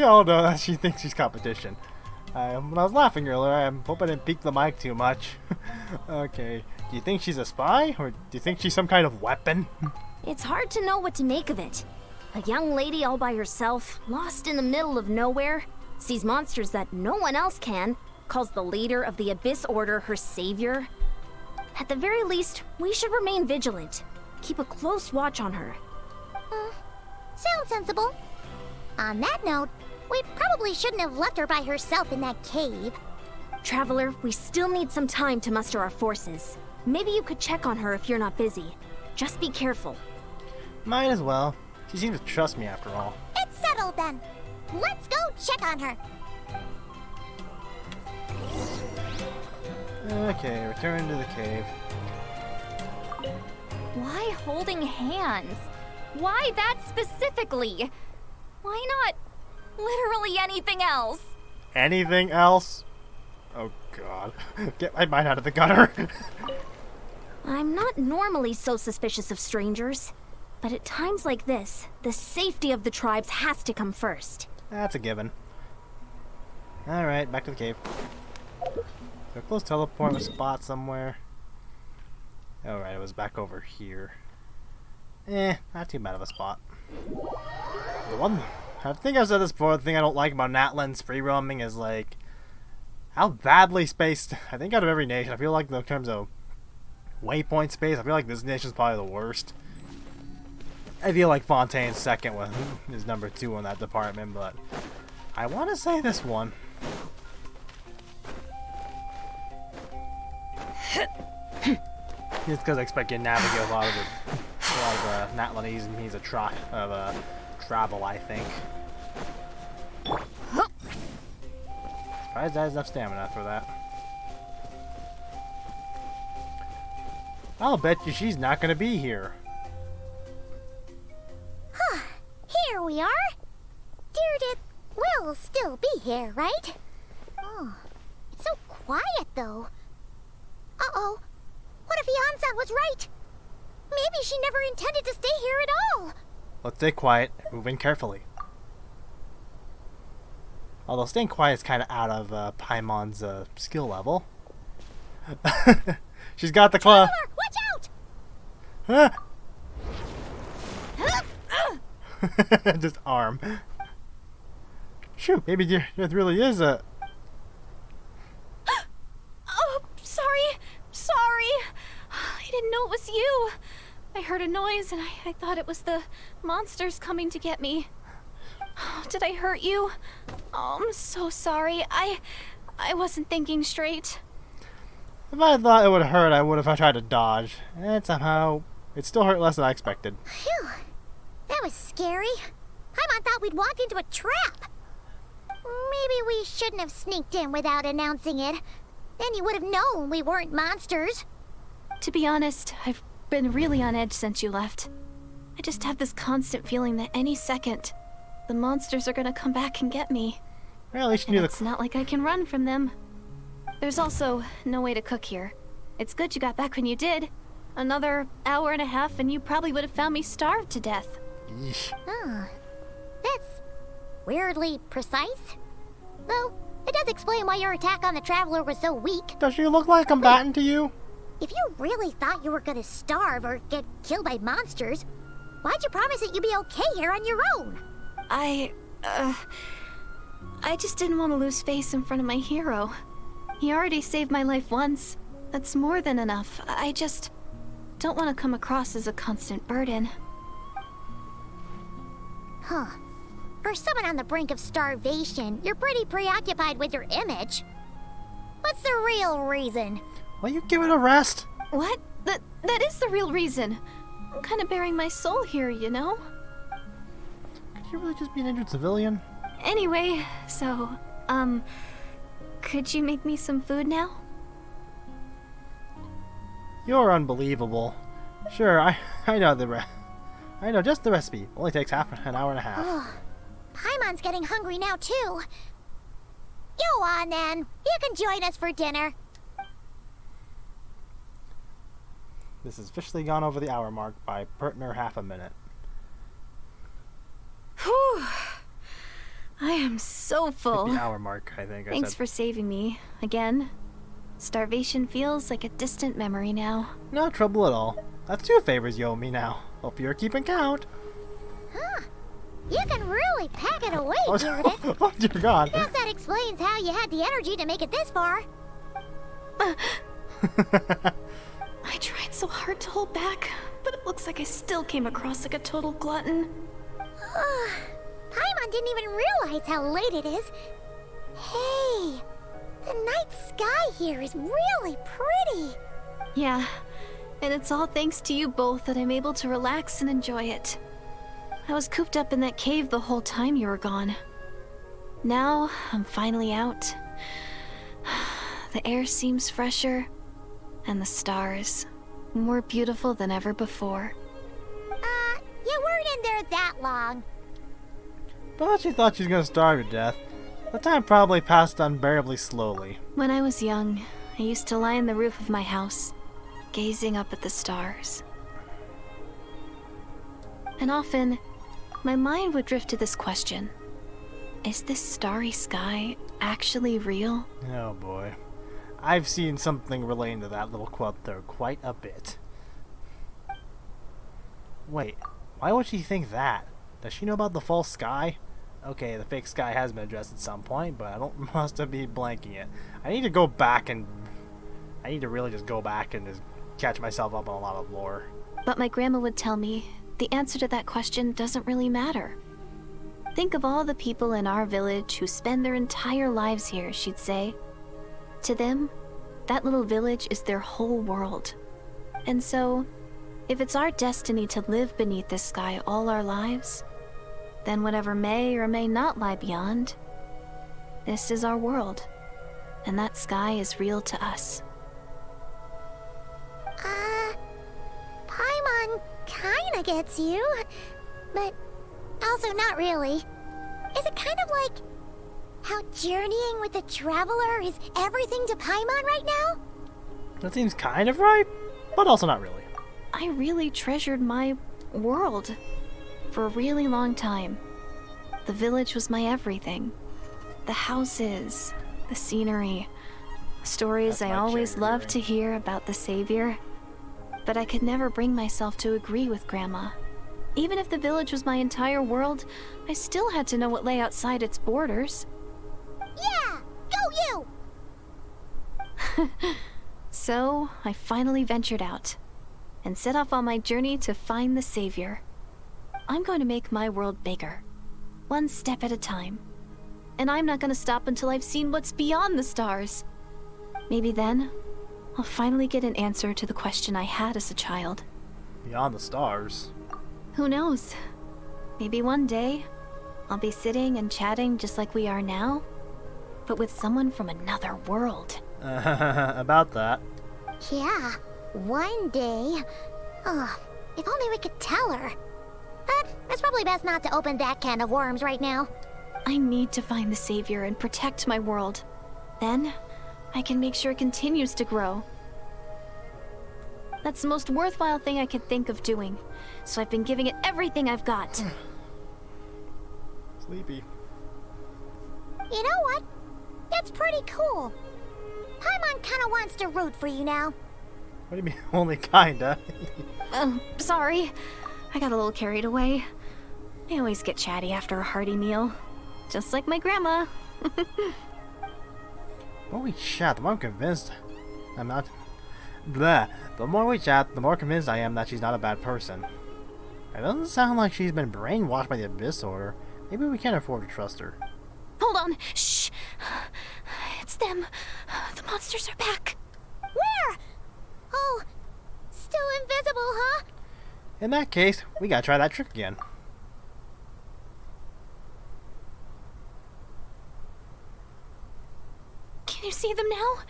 all know that she thinks she's competition. When I was laughing earlier, I hope I didn't peek the mic too much. Okay, do you think she's a spy, or do you think she's some kind of weapon? It's hard to know what to make of it. A young lady all by herself, lost in the middle of nowhere, sees monsters that no one else can, calls the leader of the Abyss Order her savior. At the very least, we should remain vigilant. Keep a close watch on her. Sounds sensible. On that note, we probably shouldn't have left her by herself in that cave. Traveler, we still need some time to muster our forces. Maybe you could check on her if you're not busy. Just be careful. Might as well. She seems to trust me after all. It's settled then. Let's go check on her. Okay, return to the cave. Why holding hands? Why that specifically? Why not literally anything else? Anything else? Oh god. Get my mind out of the gutter. I'm not normally so suspicious of strangers, but at times like this, the safety of the tribes has to come first. That's a given. Alright, back to the cave. So close teleport spot somewhere. Alright, it was back over here. not too bad of a spot. The one, I think I've said this before, the thing I don't like about Natlan's free roaming is like how badly spaced. I think out of every nation, I feel like in terms of waypoint space, I feel like this nation's probably the worst. I feel like Fontaine's second one is number 2 in that department, but I want to say this one. It's because I expect you to navigate a lot of Natlanese means of travel, I think. Surprised that has enough stamina for that. I'll bet you she's not going to be here. Here we are. Deirdre will still be here, right? Oh, it's so quiet though. Uh-oh. What if Yansan was right? Maybe she never intended to stay here at all. Let's stay quiet and move in carefully. Although staying quiet is kind of out of Paimon's skill level. She's got the claw. Watch out! Just arm. Shoot, maybe there really is a... Oh, sorry. I didn't know it was you. I heard a noise and I thought it was the monsters coming to get me. Did I hurt you? Oh, I'm so sorry. I wasn't thinking straight. If I thought it would hurt, I would have tried to dodge. And somehow, it still hurt less than I expected. Phew. That was scary. Paimon thought we'd walked into a trap. Maybe we shouldn't have sneaked in without announcing it. Then you would have known we weren't monsters. To be honest, I've been really on edge since you left. I just have this constant feeling that any second, the monsters are gonna come back and get me. Well, at least you And knew it's not like I can run from them. There's also no way to cook here. It's good you got back when you did. Another hour and a half and you probably would have found me starved to death. Yeesh. Oh, that's weirdly precise. Though, it does explain why your attack on the Traveler was so weak. Does she look like a combatant to you? If you really thought you were gonna starve or get killed by monsters, why'd you promise that you'd be okay here on your own? I just didn't want to lose face in front of my hero. He already saved my life once. That's more than enough. I just don't want to come across as a constant burden. Huh. For someone on the brink of starvation, you're pretty preoccupied with your image. What's the real reason? Will you give it a rest? What? That is the real reason. I'm kind of bearing my soul here, you know? Could you really just be an injured civilian? Anyway, so, could you make me some food now? You're unbelievable. Sure, I know I know just the recipe. Only takes an hour and a half. Paimon's getting hungry now, too. Go on, then. You can join us for dinner. This has officially gone over the hour mark by pertner half a minute. Whew. I am so full. The hour mark, I think. Thanks for saving me. Again. Starvation feels like a distant memory now. No trouble at all. That's 2 favors you owe me now. Hope you're keeping count. Huh. You can really pack it away, Oh, Meredith. oh dear God. Guess that explains how you had the energy to make it this far. I tried so hard to hold back, but it looks like I still came across like a total glutton. Paimon didn't even realize how late it is. Hey, the night sky here is really pretty. Yeah, and it's all thanks to you both that I'm able to relax and enjoy it. I was cooped up in that cave the whole time you were gone. Now, I'm finally out. The air seems fresher, and the stars more beautiful than ever before. You weren't in there that long. But she thought she was gonna starve to death. The time probably passed unbearably slowly. When I was young, I used to lie on the roof of my house, gazing up at the stars. And often, my mind would drift to this question. Is this starry sky actually real? Oh boy. I've seen something relating to that little quote there quite a bit. Wait, why would she think that? Does she know about the false sky? Okay, the fake sky has been addressed at some point, but I don't must be blanking it. I need to go back and... I need to really just go back and just catch myself up on a lot of lore. But my grandma would tell me the answer to that question doesn't really matter. Think of all the people in our village who spend their entire lives here, she'd say. To them, that little village is their whole world. And so, if it's our destiny to live beneath this sky all our lives, then whatever may or may not lie beyond, this is our world, and that sky is real to us. Paimon kinda gets you, but also not really. Is it kind of like how journeying with the Traveler is everything to Paimon right now? That seems kind of right, but also not really. I really treasured my world for a really long time. The village was my everything. The houses, the scenery, stories I always loved to hear about the Savior. But I could never bring myself to agree with Grandma. Even if the village was my entire world, I still had to know what lay outside its borders. Yeah! Go you! So, I finally ventured out and set off on my journey to find the Savior. I'm going to make my world bigger, one step at a time. And I'm not going to stop until I've seen what's beyond the stars. Maybe then, I'll finally get an answer to the question I had as a child. Beyond the stars? Who knows? Maybe one day, I'll be sitting and chatting just like we are now, but with someone from another world. About that. Yeah, one day. Oh, if only we could tell her. But it's probably best not to open that can of worms right now. I need to find the Savior and protect my world. Then, I can make sure it continues to grow. That's the most worthwhile thing I could think of doing, so I've been giving it everything I've got. Sleepy. You know what? That's pretty cool. Paimon kinda wants to root for you now. What do you mean, only kinda? Sorry. I got a little carried away. I always get chatty after a hearty meal. Just like my grandma. The more we chat, the more I'm convinced I'm not... Bleh. The more we chat, the more convinced I am that she's not a bad person. It doesn't sound like she's been brainwashed by the Abyss Order. Maybe we can't afford to trust her. Hold on. Shh. It's them. The monsters are back. Where? Oh, still invisible, huh? In that case, we gotta try that trick again. Can you see them now?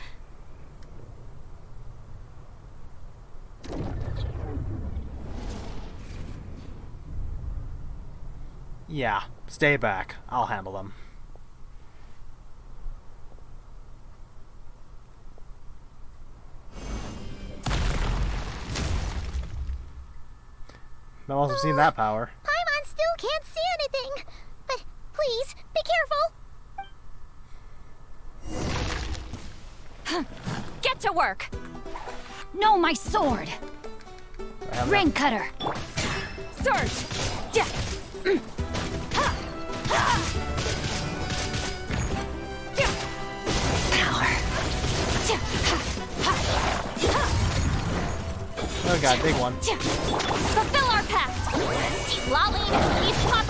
Yeah, stay back. I'll handle them. I've also seen that power. Paimon still can't see anything. But please, be careful. Get to work! No, my sword! Rain cutter! Surge! Yeah. Power! Oh god, big one. Fulfill our pact! Keep lolling, keep pop.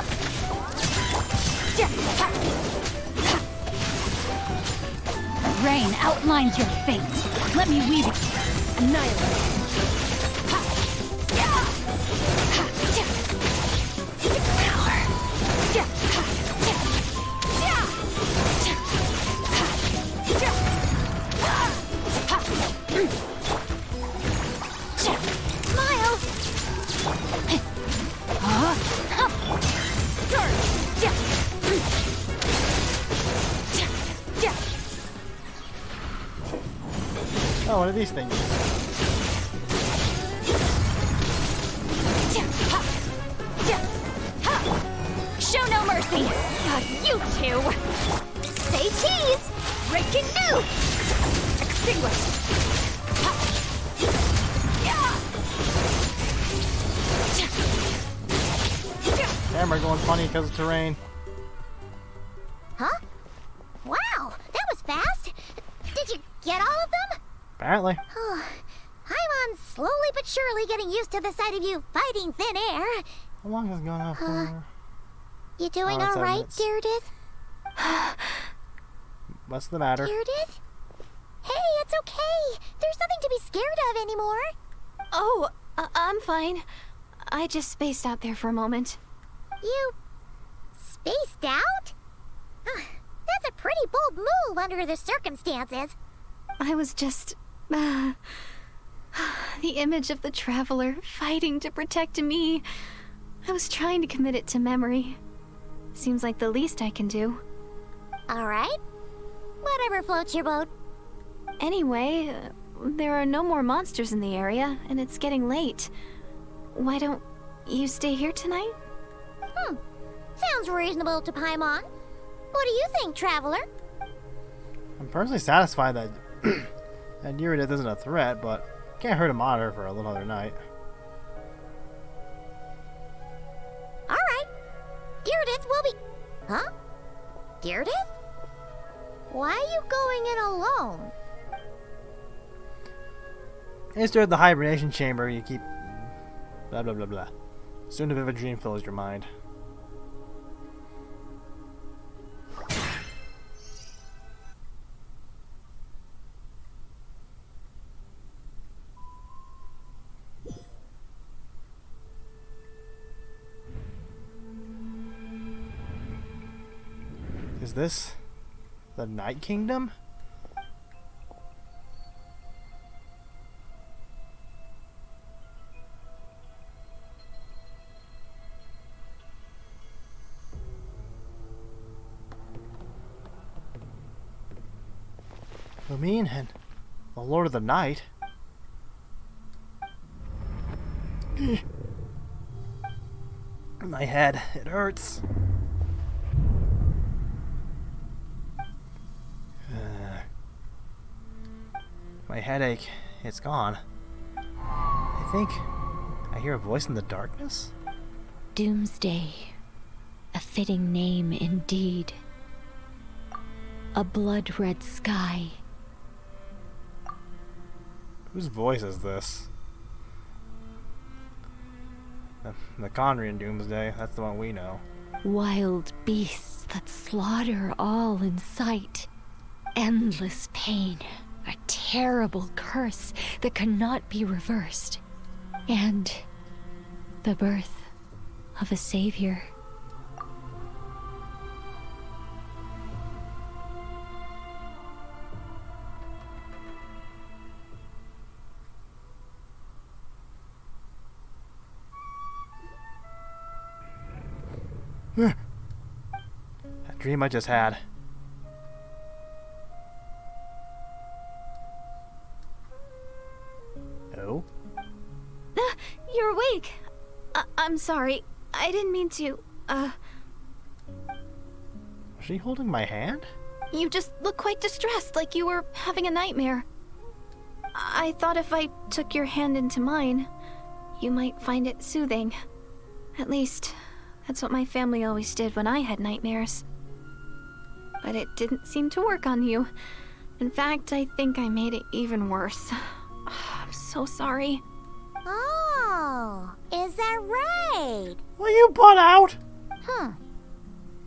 Rain outlines your fate. Let me weave it. Annihilate. Oh, what are these things? Show no mercy! You two! Say cheese! Breaking news! Extinguish! camera going funny because of terrain. Huh? Wow, that was fast. Did you get all of them? Apparently. Paimon slowly but surely getting used to the sight of you fighting thin air. How long has it gone on for? You doing Oh, all 7 right, minutes. Deirdre? What's the matter? Deirdre? Hey, it's okay. There's nothing to be scared of anymore. Oh, I'm fine. I just spaced out there for a moment. You spaced out? That's a pretty bold move under the circumstances. I was just... the image of the traveler fighting to protect me. I was trying to commit it to memory. Seems like the least I can do. All right. Whatever floats your boat. Anyway, there are no more monsters in the area, and it's getting late. Why don't you stay here tonight? Sounds reasonable to Paimon. What do you think, traveler? I'm personally satisfied that that Eurydice isn't a threat, but can't hurt a monitor for a little other night. All right. Deirdre will be... Huh? Deirdre? Why are you going in alone? It's during the hibernation chamber you keep... blah blah blah blah. Soon a vivid dream fills your mind. Is this the Night Kingdom? Lumine and the Lord of the Night? My head, it hurts. My headache, it's gone. I think I hear a voice in the darkness? Doomsday. A fitting name indeed. A blood-red sky. Whose voice is this? The Conrian Doomsday, that's the one we know. Wild beasts that slaughter all in sight. Endless pain. A terrible curse that cannot be reversed. And the birth of a savior. That dream I just had. Oh? You're awake. I'm sorry. I didn't mean to, Was she holding my hand? You just look quite distressed, like you were having a nightmare. I thought if I took your hand into mine, you might find it soothing. At least, that's what my family always did when I had nightmares. But it didn't seem to work on you. In fact, I think I made it even worse. I'm so sorry. Oh, is that right? Will you put out?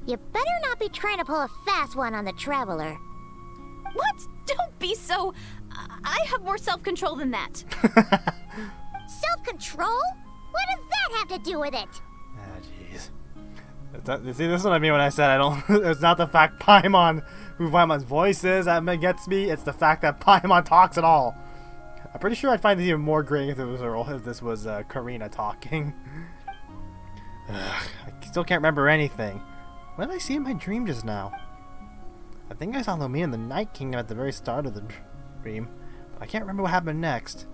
You better not be trying to pull a fast one on the traveler. What? Don't be so... I have more self-control than that. Self-control? What does that have to do with it? Ah, jeez. See, this is what I mean when I said I don't... It's not the fact Paimon, who Paimon's voice is, that gets me. It's the fact that Paimon talks at all. I'm pretty sure I'd find this even more great if this was Karina talking. Ugh, I still can't remember anything. What did I see in my dream just now? I think I saw Lumine and the Night Kingdom at the very start of the dream, but I can't remember what happened next.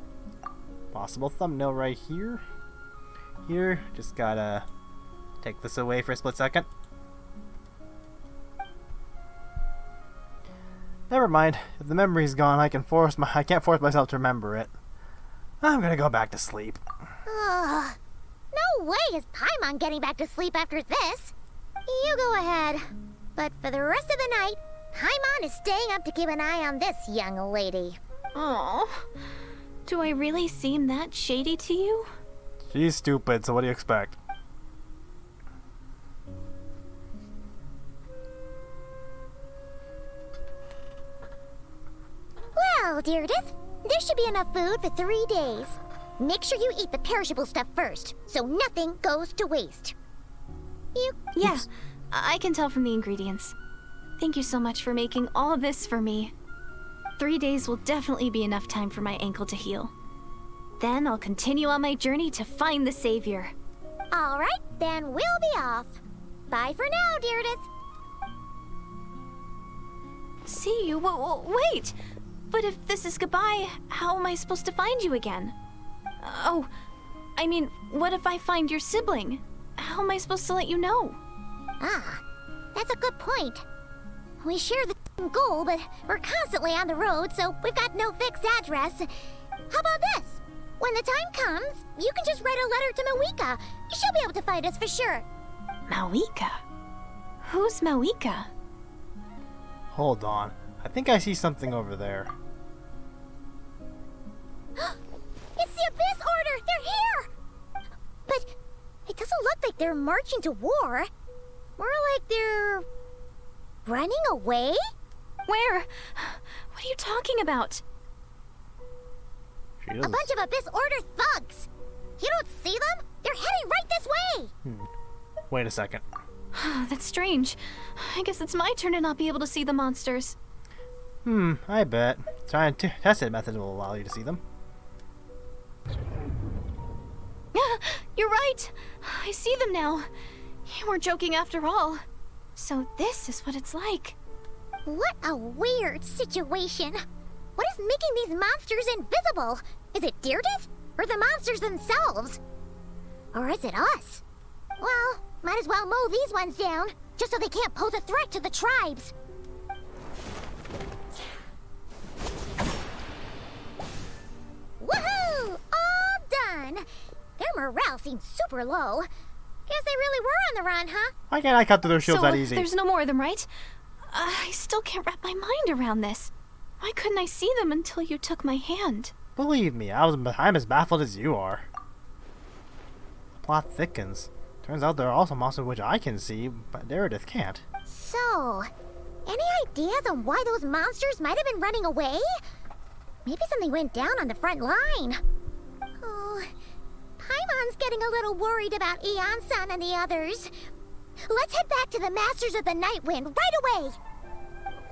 Possible thumbnail right here. Here, just gotta take this away for a split second. Never mind. If the memory's gone, I can't force myself to remember it. I'm gonna go back to sleep. No No way is Paimon getting back to sleep after this. You go ahead. But for the rest of the night, Paimon is staying up to keep an eye on this young lady. Oh, do I really seem that shady to you? She's stupid, so what do you expect? Well, Deirdith, there should be enough food for 3 days. Make sure you eat the perishable stuff first, so nothing goes to waste. Yeah, I can tell from the ingredients. Thank you so much for making all this for me. 3 days will definitely be enough time for my ankle to heal. Then I'll continue on my journey to find the Savior. All right, then we'll be off. Bye for now, Deirdith. See you? Wait! But if this is goodbye, how am I supposed to find you again? Oh, I mean, what if I find your sibling? How am I supposed to let you know? Ah, that's a good point. We share the same goal, but we're constantly on the road, so we've got no fixed address. How about this? When the time comes, you can just write a letter to Mawika. She'll be able to find us for sure. Mawika? Who's Mawika? Hold on. I think I see something over there. It's the Abyss Order! They're here! But it doesn't look like they're marching to war. More like they're running away? Where? What are you talking about? She A bunch of Abyss Order thugs! You don't see them? They're heading right this way! Wait a second. That's strange. I guess it's my turn to not be able to see the monsters. I bet. Trying to tested method will allow you to see them. You're right. I see them now. You weren't joking after all. So this is what it's like. What a weird situation. What is making these monsters invisible? Is it Deirdith? Or the monsters themselves? Or is it us? Well, might as well mow these ones down, just so they can't pose a threat to the tribes. Woohoo! All done! Their morale seems super low. Guess they really were on the run, huh? Why can't I cut through their shields So that easy? there's no more of them, right? I still can't wrap my mind around this. Why couldn't I see them until you took my hand? Believe me, I'm as baffled as you are. The plot thickens. Turns out there are also monsters which I can see, but Deirdith can't. So, any ideas on why those monsters might have been running away? Maybe something went down on the front line. Oh, Paimon's getting a little worried about Eon-san and the others. Let's head back to the Masters of the Night Wind right away.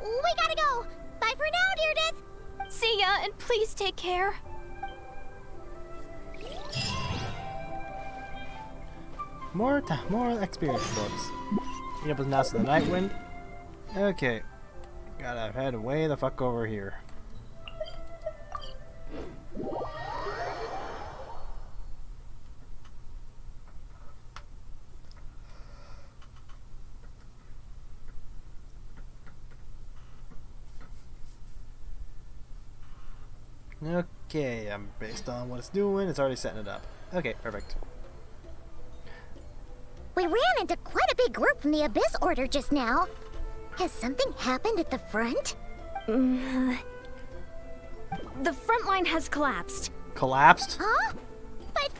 We gotta go. Bye for now, Deirdith. See ya, and please take care. More experience books. Meet up with Masters of the Night Wind. Okay. Gotta head way the fuck over here. Okay, based on what it's doing, it's already setting it up. Okay, perfect. We ran into quite a big group from the Abyss Order just now. Has something happened at the front? The front line has collapsed. Collapsed? Huh? But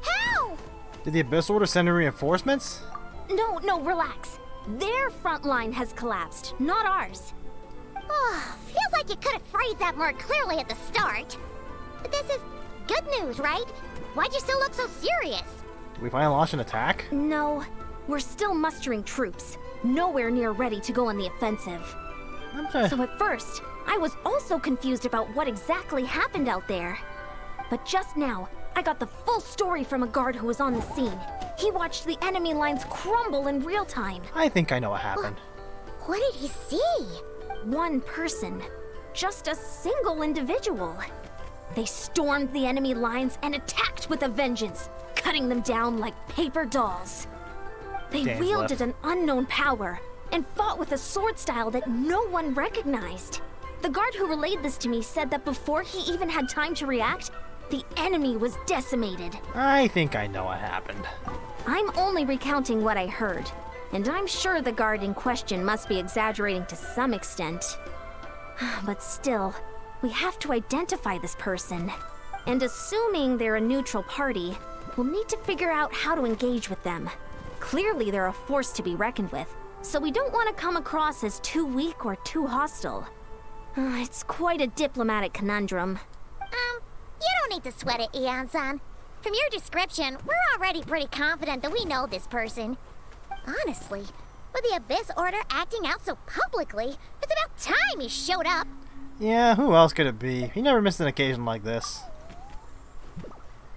how? Did the Abyss Order send in reinforcements? No, relax. Their front line has collapsed, not ours. Oh, feels like you could have phrased that more clearly at the start. But this is good news, right? Why'd you still look so serious? Did we finally launch an attack? No, we're still mustering troops. Nowhere near ready to go on the offensive. I'm trying. So at first, I was also confused about what exactly happened out there. But just now, I got the full story from a guard who was on the scene. He watched the enemy lines crumble in real time. I think I know what happened. What did he see? One person. Just a single individual. They stormed the enemy lines and attacked with a vengeance, cutting them down like paper dolls. They Dan's wielded left. an unknown power and fought with a sword style that no one recognized. The guard who relayed this to me said that before he even had time to react, The enemy was decimated. I think I know what happened. I'm only recounting what I heard, and I'm sure the guard in question must be exaggerating to some extent. But still, we have to identify this person. And assuming they're a neutral party, we'll need to figure out how to engage with them. Clearly they're a force to be reckoned with, so we don't want to come across as too weak or too hostile. It's quite a diplomatic conundrum. You don't need to sweat it, Eon-san. From your description, we're already pretty confident that we know this person. Honestly, with the Abyss Order acting out so publicly, it's about time he showed up. Yeah, who else could it be? He never missed an occasion like this.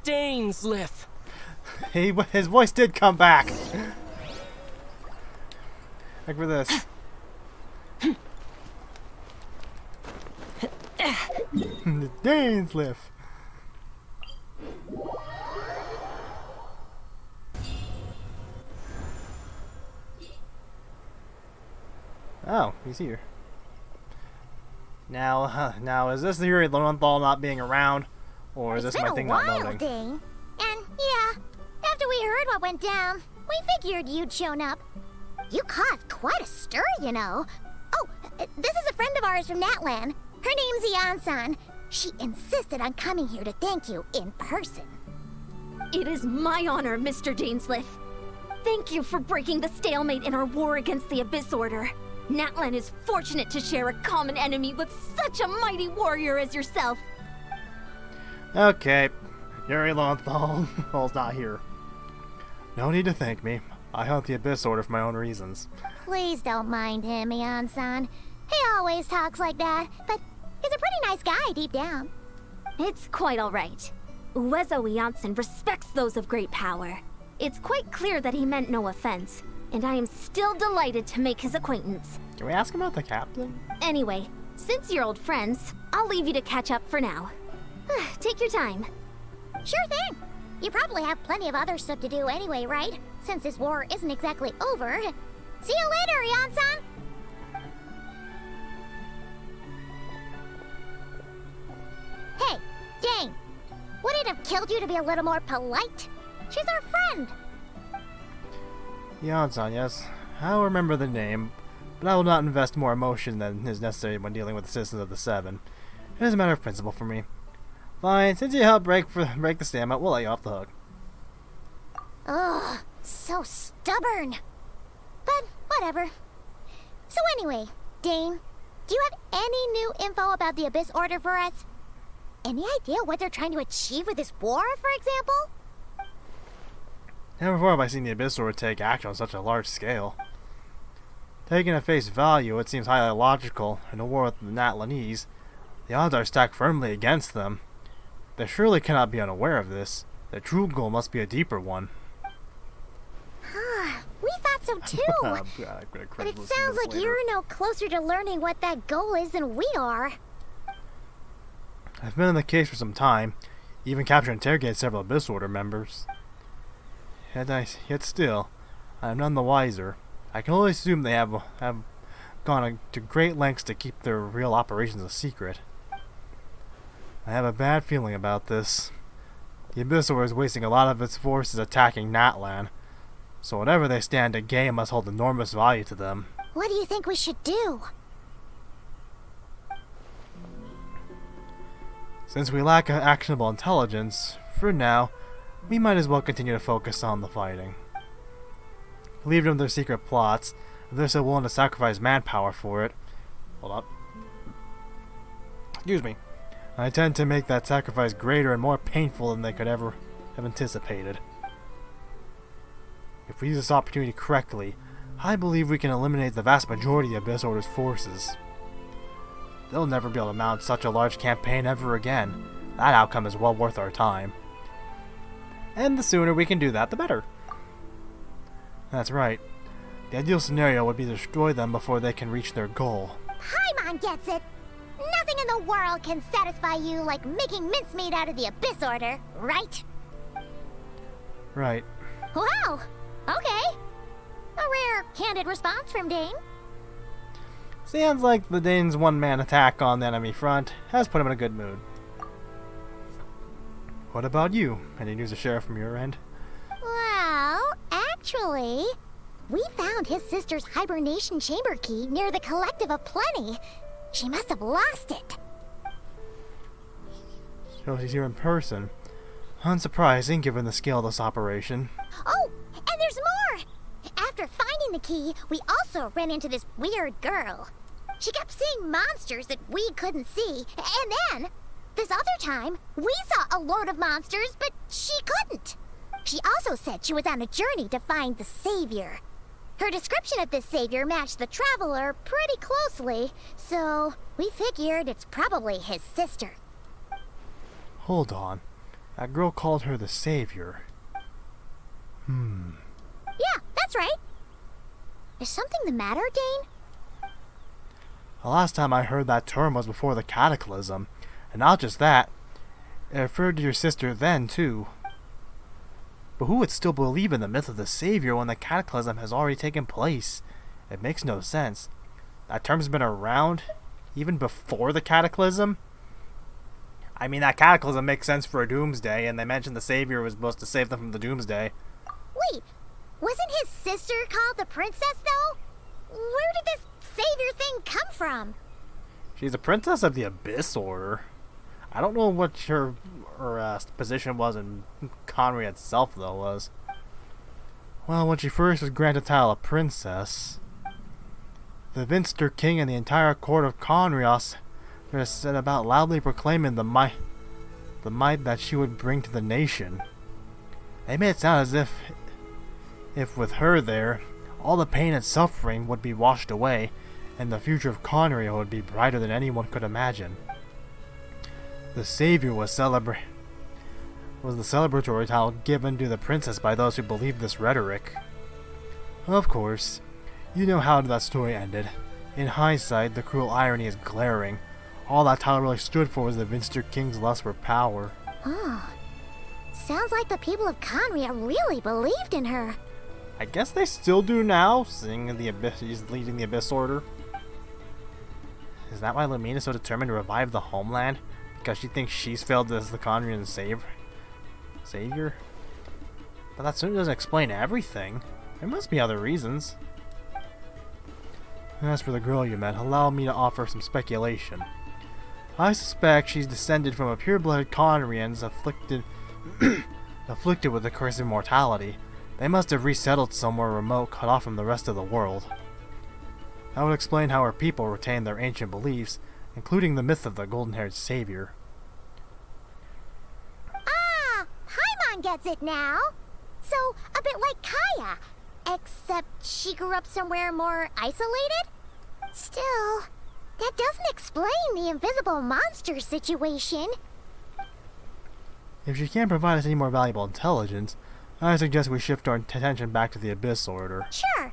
Dainsliff. His voice did come back. Like for this. Dainsliff. Oh, he's here. Now is this the Yuri Lowenthal not being around, or is this my thing not loading? Dane. And yeah, after we heard what went down, we figured you'd shown up. You caused quite a stir, you know. Oh, this is a friend of ours from Natlan. Her name's Eon-san. She insisted on coming here to thank you in person. It is my honor, Mr. Dainsliff. Thank you for breaking the stalemate in our war against the Abyss Order. Natlan is fortunate to share a common enemy with such a mighty warrior as yourself. Okay, Yuri Lowenthal's not here. No need to thank me. I hunt the Abyss Order for my own reasons. Please don't mind him, Eon-san. He always talks like that, but he's a pretty nice guy deep down. It's quite all right. Uezo Janssen respects those of great power. It's quite clear that he meant no offense, and I am still delighted to make his acquaintance. Can we ask about the captain? Anyway, since you're old friends, I'll leave you to catch up for now. Take your time. Sure thing. You probably have plenty of other stuff to do anyway, right? Since this war isn't exactly over. See you later, Eon-san! Hey, Dane! Would it have killed you to be a little more polite? She's our friend! Jansan, yes. I'll remember the name, but I will not invest more emotion than is necessary when dealing with the citizens of the Seven. It is a matter of principle for me. Fine, since you helped break the stalemate, we'll let you off the hook. Ugh, so stubborn. But whatever. So anyway, Dane, do you have any new info about the Abyss Order for us? Any idea what they're trying to achieve with this war, for example? Never before have I seen the Abyss Order take action on such a large scale. Taken at face value, it seems highly logical. In a war with the Natlanese, the odds are stacked firmly against them. They surely cannot be unaware of this. Their true goal must be a deeper one. We thought so too. But it sounds like you're no closer to learning what that goal is than we are. I've been in the case for some time, even captured and interrogated several Abyss Order members. Yet still, I am none the wiser. I can only assume they have gone to great lengths to keep their real operations a secret. I have a bad feeling about this. The Abyss Order is wasting a lot of its forces attacking Natlan, so whatever they stand to gain must hold enormous value to them. What do you think we should do? Since we lack actionable intelligence, for now, we might as well continue to focus on the fighting. Leave them their secret plots, if they're so willing to sacrifice manpower for it. Hold up. Excuse me. I tend to make that sacrifice greater and more painful than they could ever have anticipated. If we use this opportunity correctly, I believe we can eliminate the vast majority of Abyss Order's forces. They'll never be able to mount such a large campaign ever again. That outcome is well worth our time. And the sooner we can do that, the better. That's right. The ideal scenario would be to destroy them before they can reach their goal. Paimon gets it. Nothing in the world can satisfy you like making mincemeat out of the Abyss Order, right? Right. Wow. Okay. A rare, candid response from Dane. Sounds like the Dane's one-man attack on the enemy front has put him in a good mood. What about you? Any news to share from your end? Well, actually, we found his sister's hibernation chamber key near the Collective of Plenty. She must have lost it. So he's here in person. Unsurprising, given the scale of this operation. Oh, and there's more! After finding the key, we also ran into this weird girl. She kept seeing monsters that we couldn't see, and then, this other time, we saw a load of monsters, but she couldn't. She also said she was on a journey to find the Savior. Her description of this Savior matched the Traveler pretty closely, so we figured it's probably his sister. Hold on. That girl called her the Savior. Yeah, that's right. Is something the matter, Dane? The last time I heard that term was before the Cataclysm. And not just that, it referred to your sister then, too. But who would still believe in the myth of the Savior when the Cataclysm has already taken place? It makes no sense. That term's been around even before the Cataclysm? I mean, that Cataclysm makes sense for a Doomsday, and they mentioned the Savior was supposed to save them from the Doomsday. Wait, wasn't his sister called the Princess, though? Where did this Savior thing come from? She's a princess of the Abyss Order. I don't know what her position was in Conry itself, though, was. Well, when she first was granted the title of princess, the Vinster King and the entire court of Conrios set about loudly proclaiming the might that she would bring to the nation. They made it sound as if with her there, all the pain and suffering would be washed away, and the future of Conrio would be brighter than anyone could imagine. The Savior was the celebratory title given to the princess by those who believed this rhetoric. Of course, you know how that story ended. In hindsight, the cruel irony is glaring. All that title really stood for was the Vinster King's lust for power. Oh, sounds like the people of Conria really believed in her. I guess they still do now, seeing the Abyss, he's leading the Abyss Order. Is that why Lumina is so determined to revive the homeland? Because she thinks she's failed as the Conrian savior? But that certainly doesn't explain everything. There must be other reasons. As for the girl you met, allow me to offer some speculation. I suspect she's descended from a pure-blooded Conrians afflicted with the curse of immortality. They must have resettled somewhere remote, cut off from the rest of the world. That would explain how her people retained their ancient beliefs, including the myth of the golden-haired savior. Ah, Paimon gets it now. So, a bit like Kaya, except she grew up somewhere more isolated? Still, that doesn't explain the invisible monster situation. If she can't provide us any more valuable intelligence, I suggest we shift our attention back to the Abyss Order. Sure.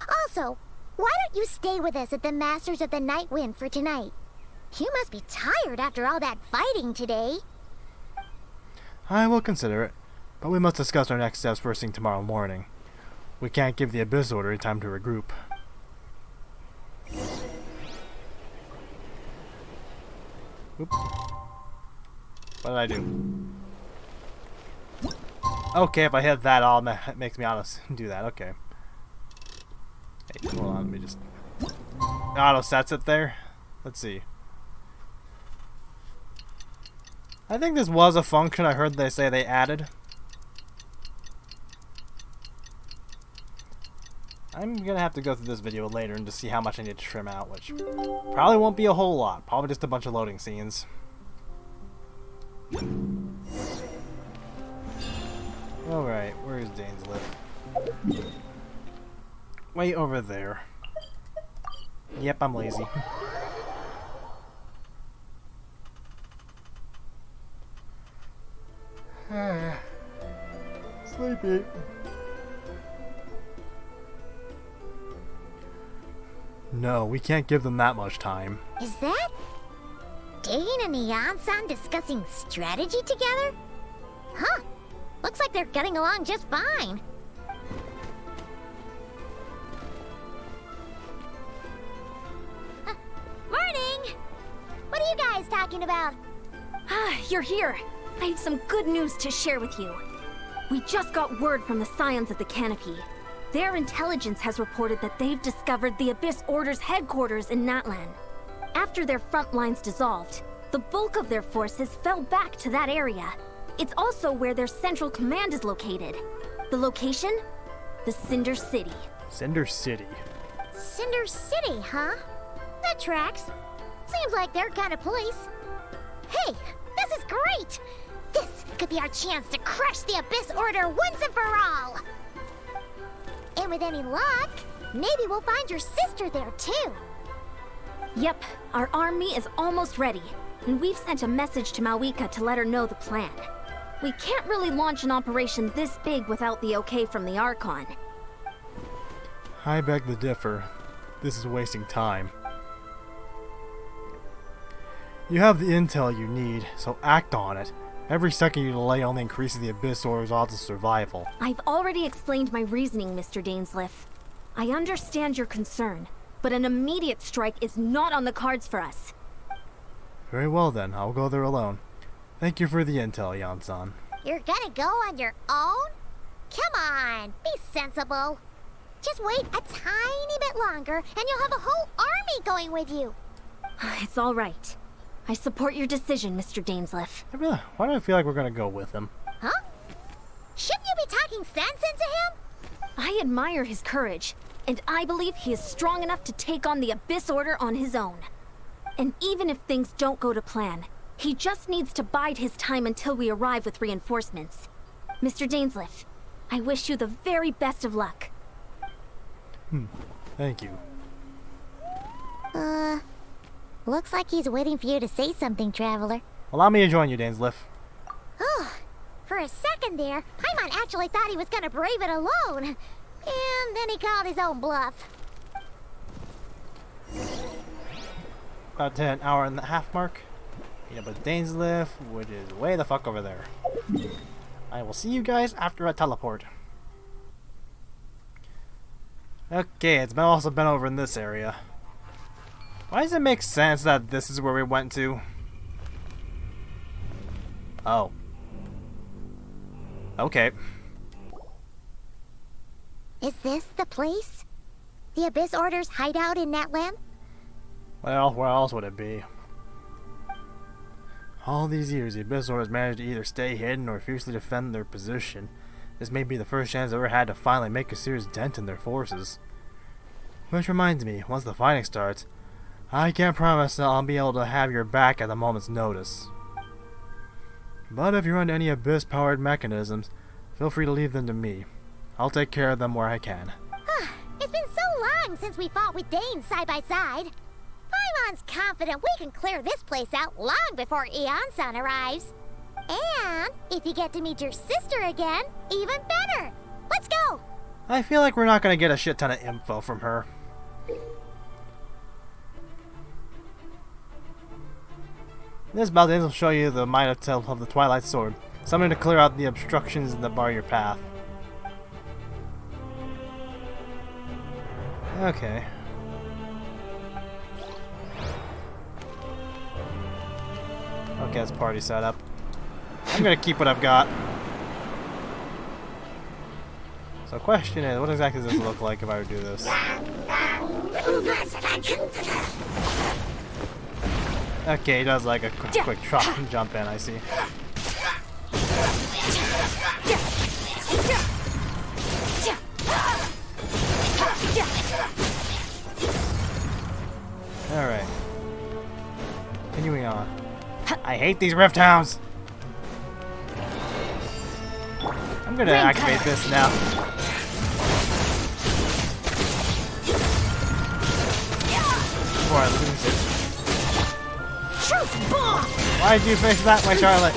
Also, why don't you stay with us at the Masters of the Night Wind for tonight? You must be tired after all that fighting today. I will consider it, but we must discuss our next steps first thing tomorrow morning. We can't give the Abyss Order time to regroup. Oop. What did I do? Okay, if I hit that, it makes me honest do that. Okay. Hey, hold on. Let me just auto sets it there. Let's see. I think this was a function I heard they say they added. I'm gonna have to go through this video later and just see how much I need to trim out, which probably won't be a whole lot. Probably just a bunch of loading scenes. Alright, where is Dane's lift? Way over there. Yep, I'm lazy. Sleepy. No, we can't give them that much time. Is that Dane and Neon-san discussing strategy together? Huh. Looks like they're getting along just fine. Morning! What are you guys talking about? Ah, you're here. I have some good news to share with you. We just got word from the Scions of the Canopy. Their intelligence has reported that they've discovered the Abyss Order's headquarters in Natlan. After their front lines dissolved, the bulk of their forces fell back to that area. It's also where their central command is located. The location? The Cinder City. Cinder City. Cinder City, huh? That tracks. Seems like their kind of place. Hey, this is great! This could be our chance to crush the Abyss Order once and for all! And with any luck, maybe we'll find your sister there too. Yep, our army is almost ready, and we've sent a message to Mawika to let her know the plan. We can't really launch an operation this big without the okay from the Archon. I beg to differ. This is wasting time. You have the intel you need, so act on it. Every second you delay only increases the Abyss Order's odds of survival. I've already explained my reasoning, Mr. Dainsleif. I understand your concern, but an immediate strike is not on the cards for us. Very well then, I'll go there alone. Thank you for the intel, Yan-san. You're gonna go on your own? Come on, be sensible. Just wait a tiny bit longer and you'll have a whole army going with you. It's all right. I support your decision, Mr. Dainsleif. Why do I feel like we're gonna go with him? Huh? Shouldn't you be talking sense into him? I admire his courage, and I believe he is strong enough to take on the Abyss Order on his own. And even if things don't go to plan, he just needs to bide his time until we arrive with reinforcements. Mr. Dainsleif, I wish you the very best of luck. Thank you. Looks like he's waiting for you to say something, Traveler. Allow me to join you, Dainsleif. Oh, for a second there, Paimon actually thought he was gonna brave it alone. And then he called his own bluff. About to hit an hour and a half mark. Yeah, but Dainsleif, which is way the fuck over there. I will see you guys after I teleport. Okay, it's also been over in this area. Why does it make sense that this is where we went to? Oh. Okay. Is this the place? The Abyss Order's hideout in Natlan? Well, where else would it be? All these years, the Abyss Order has managed to either stay hidden or fiercely defend their position. This may be the first chance they've ever had to finally make a serious dent in their forces. Which reminds me, once the fighting starts, I can't promise that I'll be able to have your back at a moment's notice. But if you're on any Abyss-powered mechanisms, feel free to leave them to me. I'll take care of them where I can. It's been so long since we fought with Dane side by side. Paimon's confident we can clear this place out long before Eon-san arrives. And if you get to meet your sister again, even better. Let's go! I feel like we're not going to get a shit ton of info from her. This Baldins will show you the might of the Twilight Sword, something to clear out the obstructions that bar your path. Okay. Okay, that's party setup. I'm gonna keep what I've got. So question is, what exactly does this look like if I were to do this? Okay, he does like a quick jump in, I see. Alright. Continuing on. I hate these Rift Hounds! I'm gonna activate this now. Before I lose it. Why'd you face that way, Charlotte?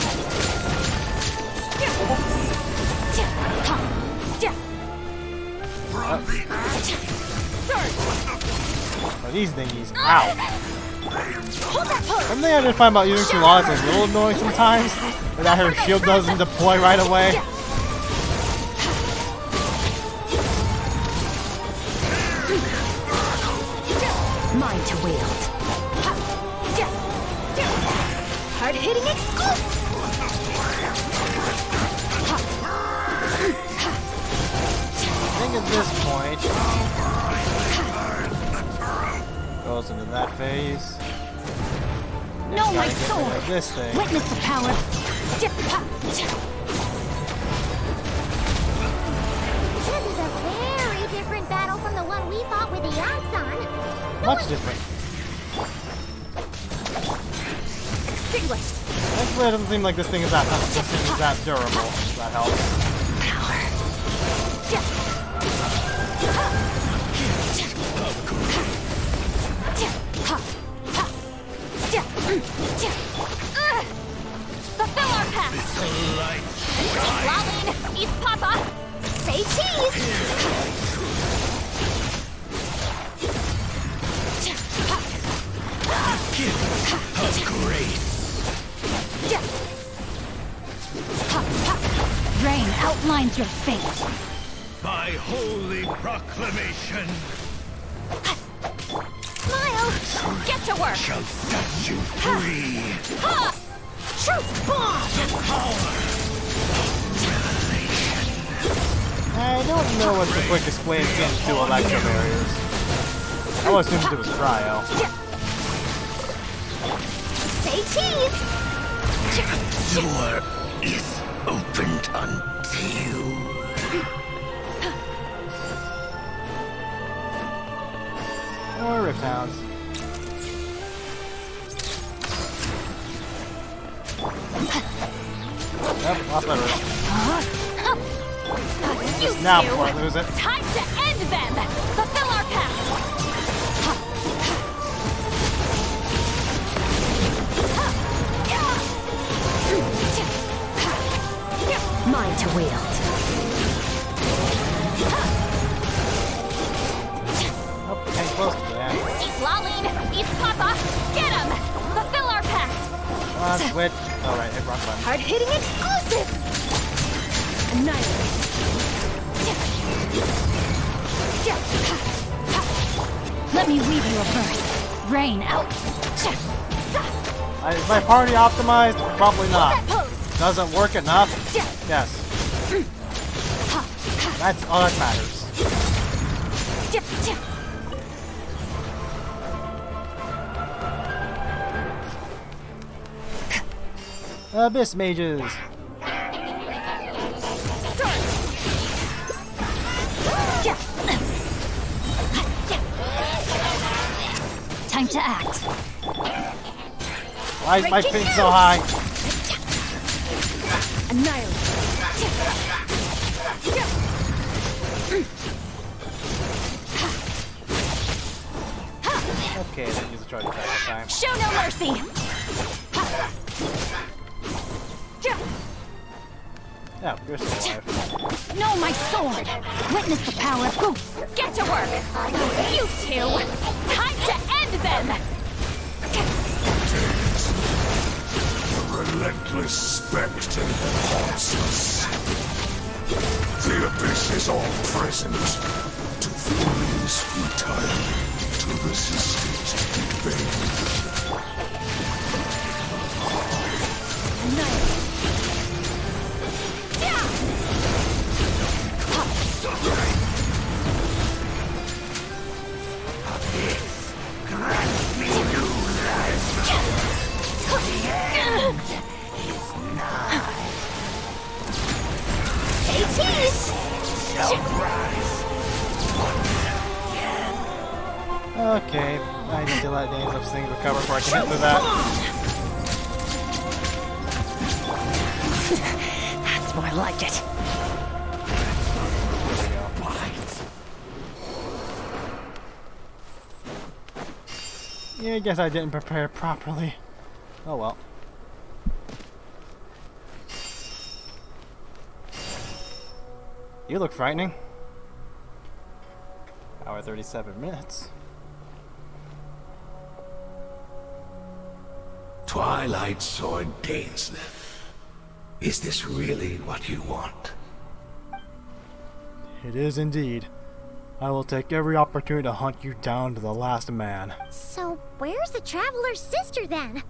Oh, these thingies. Ow. One thing I did find about using Tulane is a little annoying sometimes, but that her shield doesn't deploy right away. Mine to wield. Hard-hitting exclusive! goes into that phase. No, my Gotta get rid sword! of this thing. Witness the power! This is a very different battle from the one we fought with the Yansan. Much different. Extinguished! Actually, it doesn't seem like this thing is that durable. That helps. Fulfill our path! Lalin, eat Papa! Say cheese! Rain outlines your fate. By holy proclamation, Smile! Get to work! shall set you free. Ha! Truth bomb! I don't know what's the quickest way to get into electro barriers. I always assumed it was cryo. Say cheese! Door is opened unto you. Or Rift Hounds. Yep, lost my Rift. You Now two! before I lose it. Time to end them! Fulfill our pact! Mine to wield. Oh, getting close to the end. Eat Lalin! Eat Papa! Get him! Fulfill our pact! Come on, switch. Oh, right, hit rock button. Hard-hitting exclusive! Annihilate! Let me weave you a verse. Rain out. Is my party optimized? Probably not. That pose. Does it work enough? Yes. That's all that matters. Abyss mages. Time to act. Why is my ping so high? Annihilate. Okay, I didn't use the charge attack that time. Show no mercy. Yeah, you're still alive. No, my sword. Witness the power of Poof. Get to work. You two. Time to end them. The relentless spectre that haunts us. The abyss is all present. To flee is futile. To resist it in vain. Say cheese. Okay, I need to let Dan's thing recover before I can get through that. That's more like it. Yeah, I guess I didn't prepare properly. Oh well. You look frightening. Hour 37 minutes. Twilight Sword Dainsleif. Is this really what you want? It is indeed. I will take every opportunity to hunt you down to the last man. So, where's the Traveler's sister then?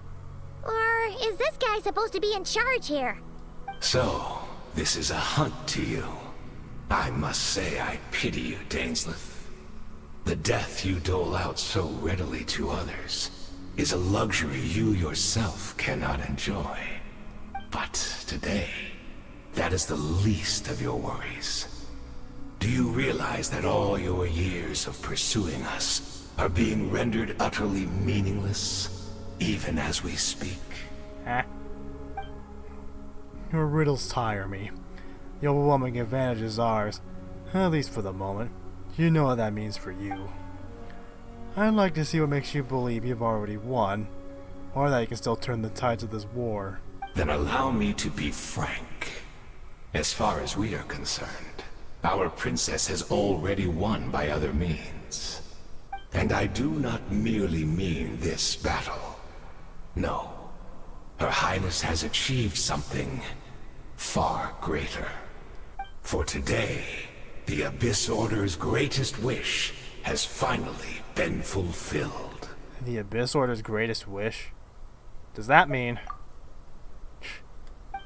Or is this guy supposed to be in charge here? So, this is a hunt to you. I must say I pity you, Dainsleif. The death you dole out so readily to others is a luxury you yourself cannot enjoy. But today, that is the least of your worries. Do you realize that all your years of pursuing us are being rendered utterly meaningless, even as we speak? Your riddles tire me. The overwhelming advantage is ours, at least for the moment. You know what that means for you. I'd like to see what makes you believe you've already won, or that you can still turn the tides of this war. Then allow me to be frank. As far as we are concerned, our princess has already won by other means. And I do not merely mean this battle. No. Her Highness has achieved something far greater. For today, the Abyss Order's greatest wish has finally been fulfilled. The Abyss Order's greatest wish? Does that mean...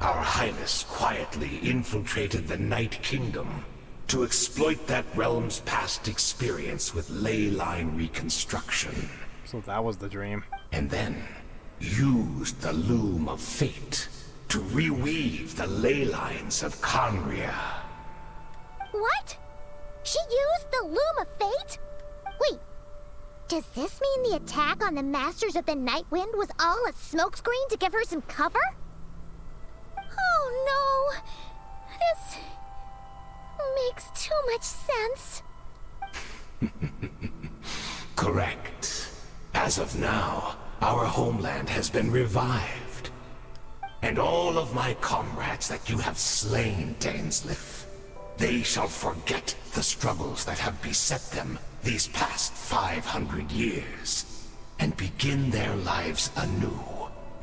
Our Highness quietly infiltrated the Night Kingdom to exploit that realm's past experience with ley line reconstruction. So that was the dream. And then used the Loom of Fate to reweave the ley lines of Conria. What? She used the Loom of Fate? Wait, does this mean the attack on the Masters of the Night Wind was all a smokescreen to give her some cover? Oh no! This makes too much sense. Correct. As of now, our homeland has been revived. And all of my comrades that you have slain, Dainsleif, they shall forget the struggles that have beset them these past 500 years, and begin their lives anew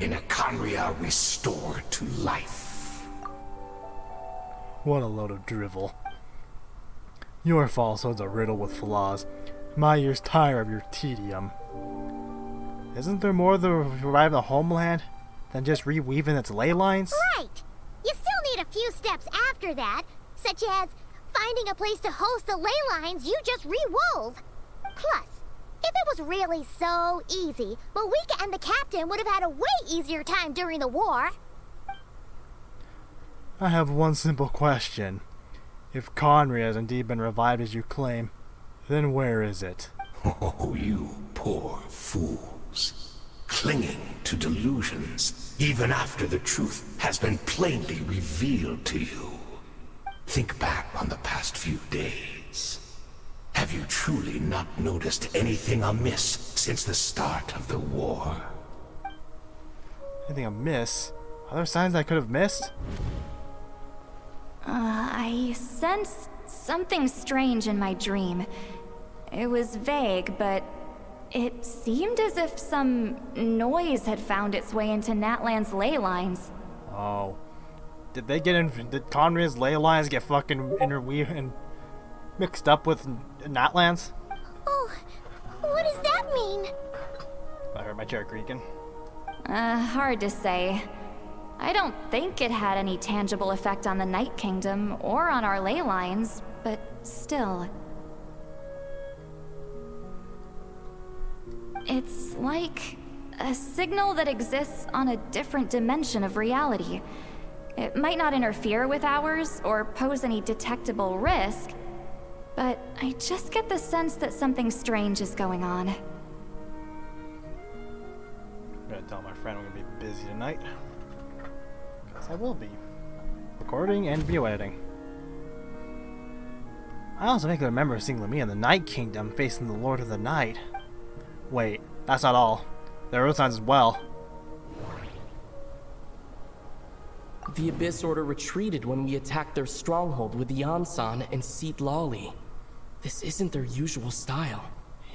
in a Conria restored to life. What a load of drivel. Your falsehood's a riddle with flaws. My ears tire of your tedium. Isn't there more to revive the homeland than just reweaving its ley lines? Right! You still need a few steps after that, such as finding a place to host the ley lines you just rewove. Plus, if it was really so easy, Moika and the captain would have had a way easier time during the war. I have one simple question. If Conria has indeed been revived as you claim, then where is it? Oh, you poor fools. Clinging to delusions, even after the truth has been plainly revealed to you. Think back on the past few days. Have you truly not noticed anything amiss since the start of the war? Anything amiss? Are there signs I could have missed? I sensed something strange in my dream. It was vague, but it seemed as if some noise had found its way into Natlan's ley lines. Oh. Did Conria's ley lines get fucking interweaved and mixed up with Natlan's? Oh, what does that mean? I heard my chair creaking. Hard to say. I don't think it had any tangible effect on the Night Kingdom or on our ley lines, but still. It's like a signal that exists on a different dimension of reality. It might not interfere with ours or pose any detectable risk, but I just get the sense that something strange is going on. I'm gonna tell my friend I'm gonna be busy tonight. Because I will be. Recording and video editing. I also vaguely remember seeing Lamia in the Night Kingdom facing the Lord of the Night. Wait, that's not all. There are other signs as well. The Abyss Order retreated when we attacked their stronghold with Yansan and Seat Lawley. This isn't their usual style.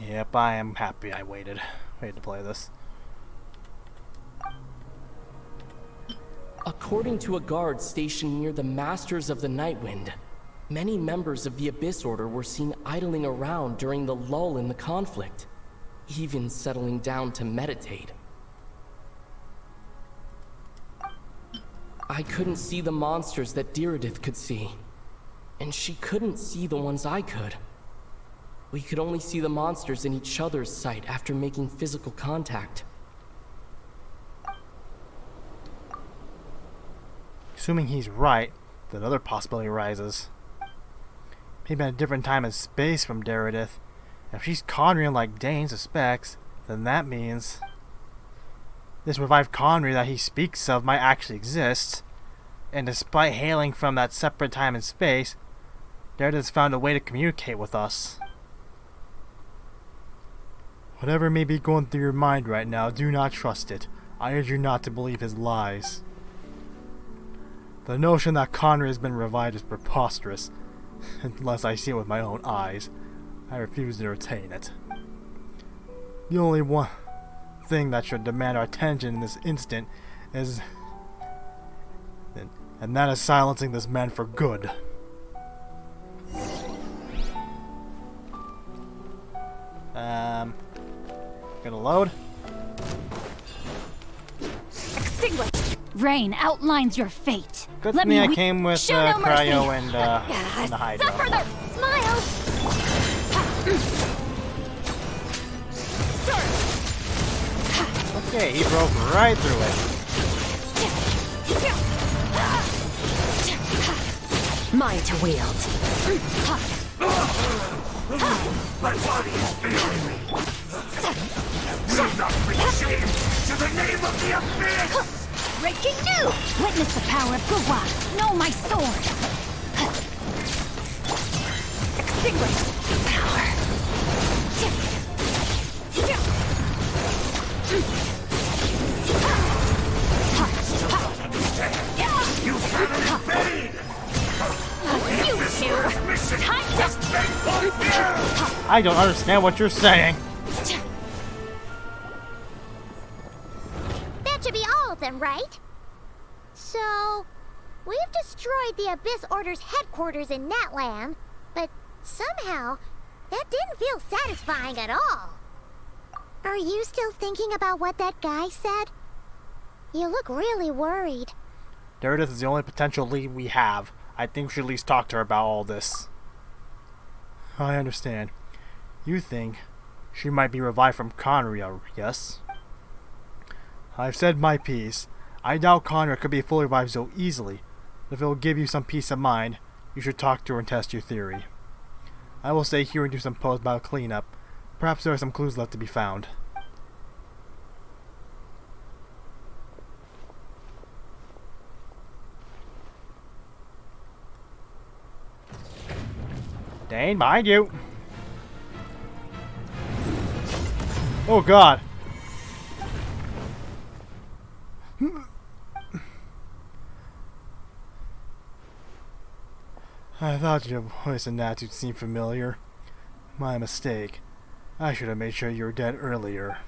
Yep, I am happy I waited. Waited to play this. According to a guard stationed near the Masters of the Nightwind, many members of the Abyss Order were seen idling around during the lull in the conflict, even settling down to meditate. I couldn't see the monsters that Diridith could see, and she couldn't see the ones I could. We could only see the monsters in each other's sight after making physical contact. Assuming he's right, then another possibility arises. Maybe at a different time and space from Meredith. If she's Conrian like Dane suspects, then that means this revived Conry that he speaks of might actually exist. And despite hailing from that separate time and space, Meredith's found a way to communicate with us. Whatever may be going through your mind right now, do not trust it. I urge you not to believe his lies. The notion that Conry has been revived is preposterous. Unless I see it with my own eyes, I refuse to entertain it. The only one thing that should demand our attention in this instant is... and that is silencing this man for good. Gonna load? Extinguish! Rain outlines your fate. Good Let thing me I came with Cryo and the Hydro. Suffer the smile! Okay, he broke right through it. Mine to wield. My body is failing me. Do not bring shame to the name of the Abyss! Breaking news! Witness the power of Guwa. Know my sword. Extinguish power. You battle in vain! You two! Time to... I don't understand what you're saying. That should be all of them, right? So, we've destroyed the Abyss Order's headquarters in Natlan, but somehow, that didn't feel satisfying at all. Are you still thinking about what that guy said? You look really worried. Meredith is the only potential lead we have. I think we should at least talk to her about all this. I understand. You think she might be revived from Conria, yes? I've said my piece. I doubt Conria could be fully revived so easily. If it will give you some peace of mind, you should talk to her and test your theory. I will stay here and do some post-battle cleanup. Perhaps there are some clues left to be found. Dane, behind you! Oh god! I thought your voice and attitude seemed familiar. My mistake. I should have made sure you were dead earlier.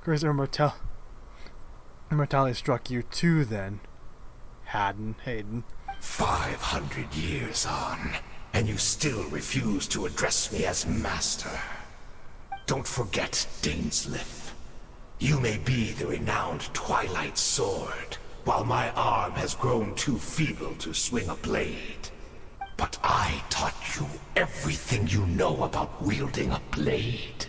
Curse immortality struck you too then. Hayden. 500 years on, and you still refuse to address me as Master. Don't forget, Daneslith. You may be the renowned Twilight Sword, while my arm has grown too feeble to swing a blade. But I taught you everything you know about wielding a blade.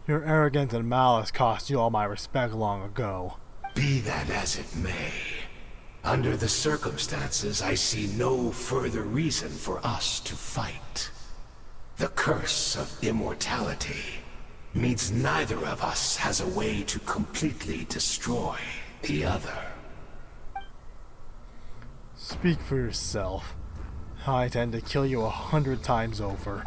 Your arrogance and malice cost you all my respect long ago. Be that as it may, under the circumstances, I see no further reason for us to fight. The curse of immortality means neither of us has a way to completely destroy the other. Speak for yourself. I tend to kill you 100 times over.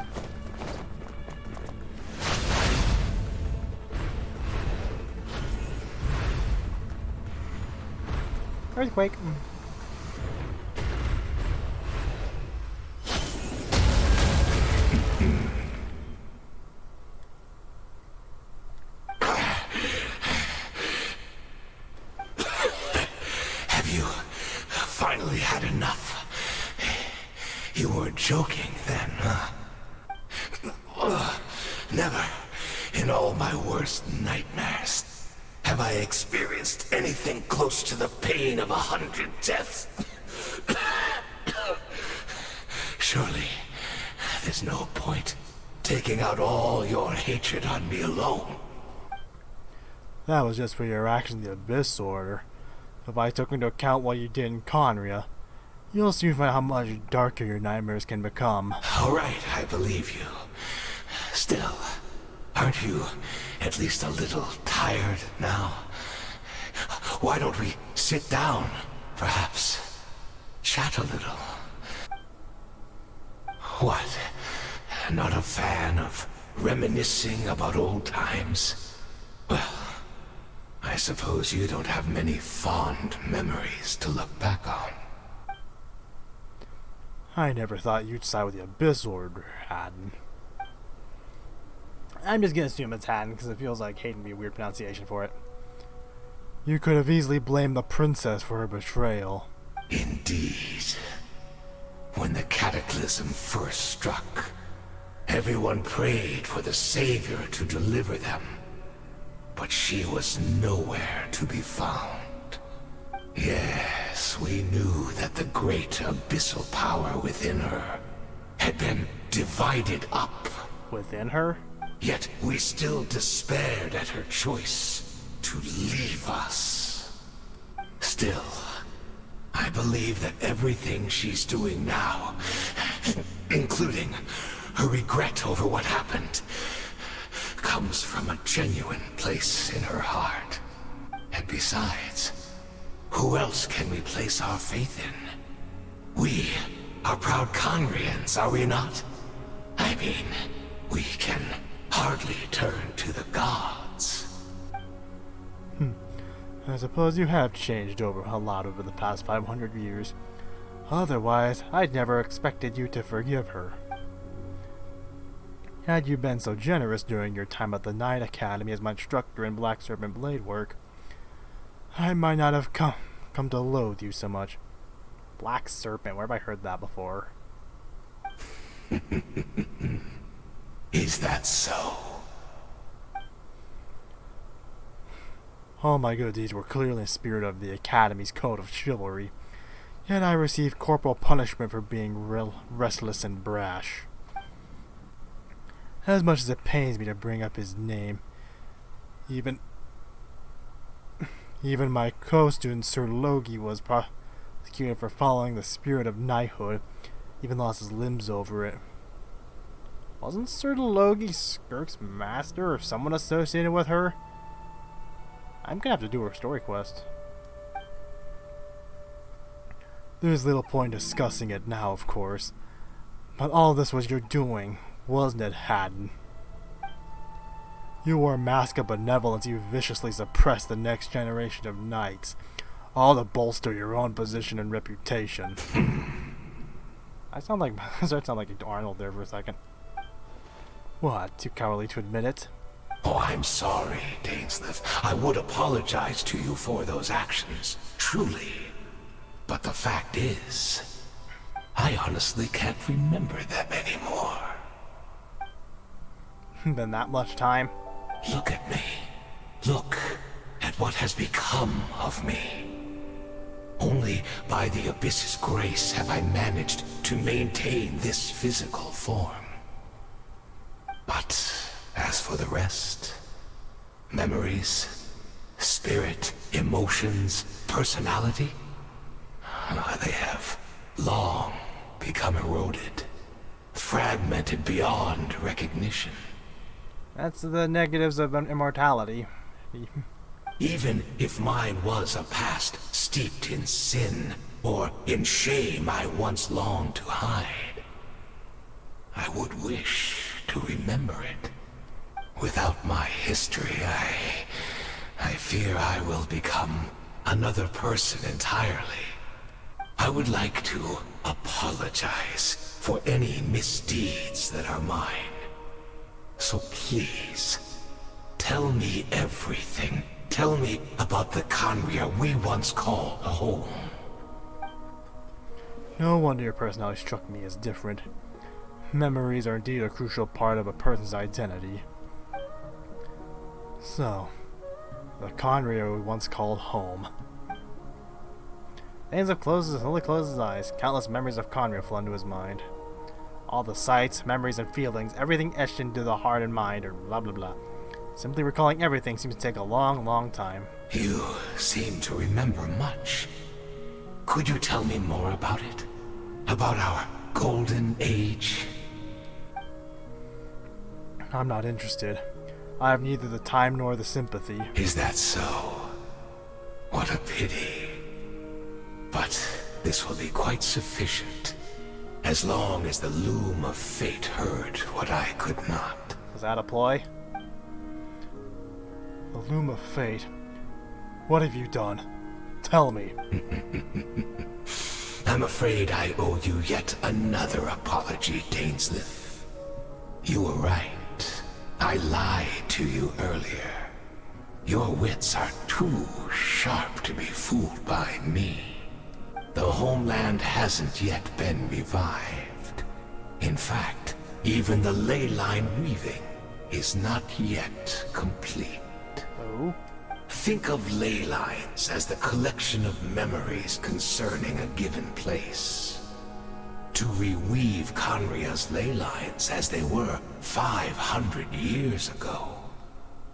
Earthquake. Have you finally had enough? You weren't joking then, huh? Never, in all my worst nightmares, have I experienced anything close to the pain of 100 deaths? Surely, there's no point taking out all your hatred on me alone. That was just for your action in the Abyss Order. If I took into account what you did in Conria, you'll soon find how much darker your nightmares can become. Alright, I believe you. Still, aren't you at least a little tired now? Why don't we sit down, perhaps? Chat a little. What? Not a fan of reminiscing about old times? Well, I suppose you don't have many fond memories to look back on. I never thought you'd side with the Abyss Order, Haddon. I'm just gonna assume it's Haddon because it feels like Hayden would be a weird pronunciation for it. You could have easily blamed the princess for her betrayal. Indeed. When the cataclysm first struck, everyone prayed for the Savior to deliver them. But she was nowhere to be found. Yes, we knew that the great abyssal power within her had been divided up. Within her? Yet we still despaired at her choice to leave us. Still, I believe that everything she's doing now, including her regret over what happened, comes from a genuine place in her heart. And besides, who else can we place our faith in? We are proud Conrians, are we not? I mean, we can hardly turn to the gods. I suppose you have changed over a lot over the past 500 years. Otherwise, I'd never expected you to forgive her. Had you been so generous during your time at the Knight Academy as my instructor in Black Serpent blade work, I might not have come to loathe you so much. Black Serpent, where have I heard that before? Is that so? All my good deeds were clearly in the spirit of the Academy's code of chivalry, yet I received corporal punishment for being restless and brash. As much as it pains me to bring up his name, even my co-student Sir Logie was prosecuted for following the spirit of knighthood, even lost his limbs over it. Wasn't Sir Logie Skirk's master or someone associated with her? I'm gonna have to do her story quest. There's little point discussing it now, of course, but all this was your doing, wasn't it, Haddon? You wore a mask of benevolence. You viciously suppressed the next generation of knights, all to bolster your own position and reputation. I started to sound like Arnold there for a second. What, too cowardly to admit it? Oh, I'm sorry, Dainsleif. I would apologize to you for those actions, truly. But the fact is, I honestly can't remember them anymore. Been that much time? Look at me. Look at what has become of me. Only by the Abyss's grace have I managed to maintain this physical form. But as for the rest, memories, spirit, emotions, personality, they have long become eroded, fragmented beyond recognition. That's the negatives of immortality. Even if mine was a past steeped in sin, or in shame I once longed to hide, I would wish to remember it. Without my history, I fear I will become another person entirely. I would like to apologize for any misdeeds that are mine. So please, tell me everything. Tell me about the Conria we once called home. No wonder your personality struck me as different. Memories are indeed a crucial part of a person's identity. So, the Conria we once called home. Dainsleif only closes his eyes. Countless memories of Conria flood into his mind. All the sights, memories, and feelings, everything etched into the heart and mind, or blah blah blah. Simply recalling everything seems to take a long, long time. You seem to remember much. Could you tell me more about it? About our golden age? I'm not interested. I have neither the time nor the sympathy. Is that so? What a pity. But this will be quite sufficient, as long as the loom of fate heard what I could not. Was that a ploy? The loom of fate. What have you done? Tell me. I'm afraid I owe you yet another apology, Dainsleif. You were right. I lied to you earlier. Your wits are too sharp to be fooled by me. The homeland hasn't yet been revived. In fact, even the ley line weaving is not yet complete. Oh? Think of ley lines as the collection of memories concerning a given place. To reweave Conria's ley lines as they were 500 years ago,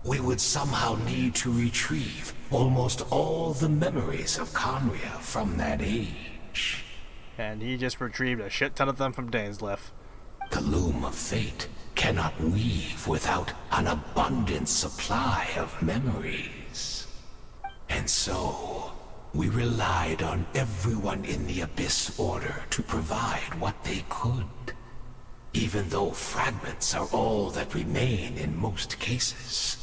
we would somehow need to retrieve almost all the memories of Conria from that age. And he just retrieved a shit ton of them from Dainsleif. The loom of fate cannot weave without an abundant supply of memories. And so, we relied on everyone in the Abyss Order to provide what they could. Even though fragments are all that remain in most cases,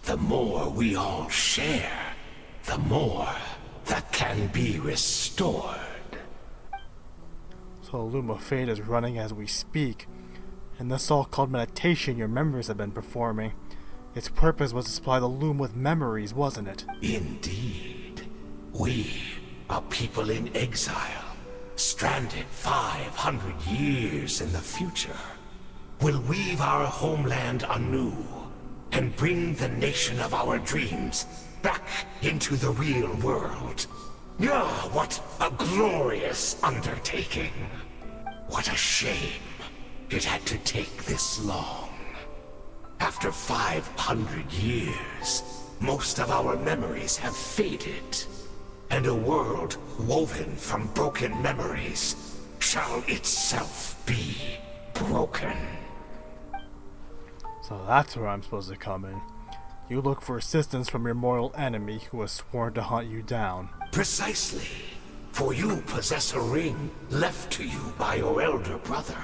the more we all share, the more that can be restored. So Loom of Fate is running as we speak, and this so-called meditation your members have been performing. Its purpose was to supply the Loom with memories, wasn't it? Indeed. We, a people in exile, stranded 500 years in the future, will weave our homeland anew and bring the nation of our dreams back into the real world. Ah, what a glorious undertaking! What a shame it had to take this long. After 500 years, most of our memories have faded, and a world woven from broken memories shall itself be broken. So that's where I'm supposed to come in. You look for assistance from your mortal enemy who has sworn to hunt you down. Precisely. For you possess a ring left to you by your elder brother,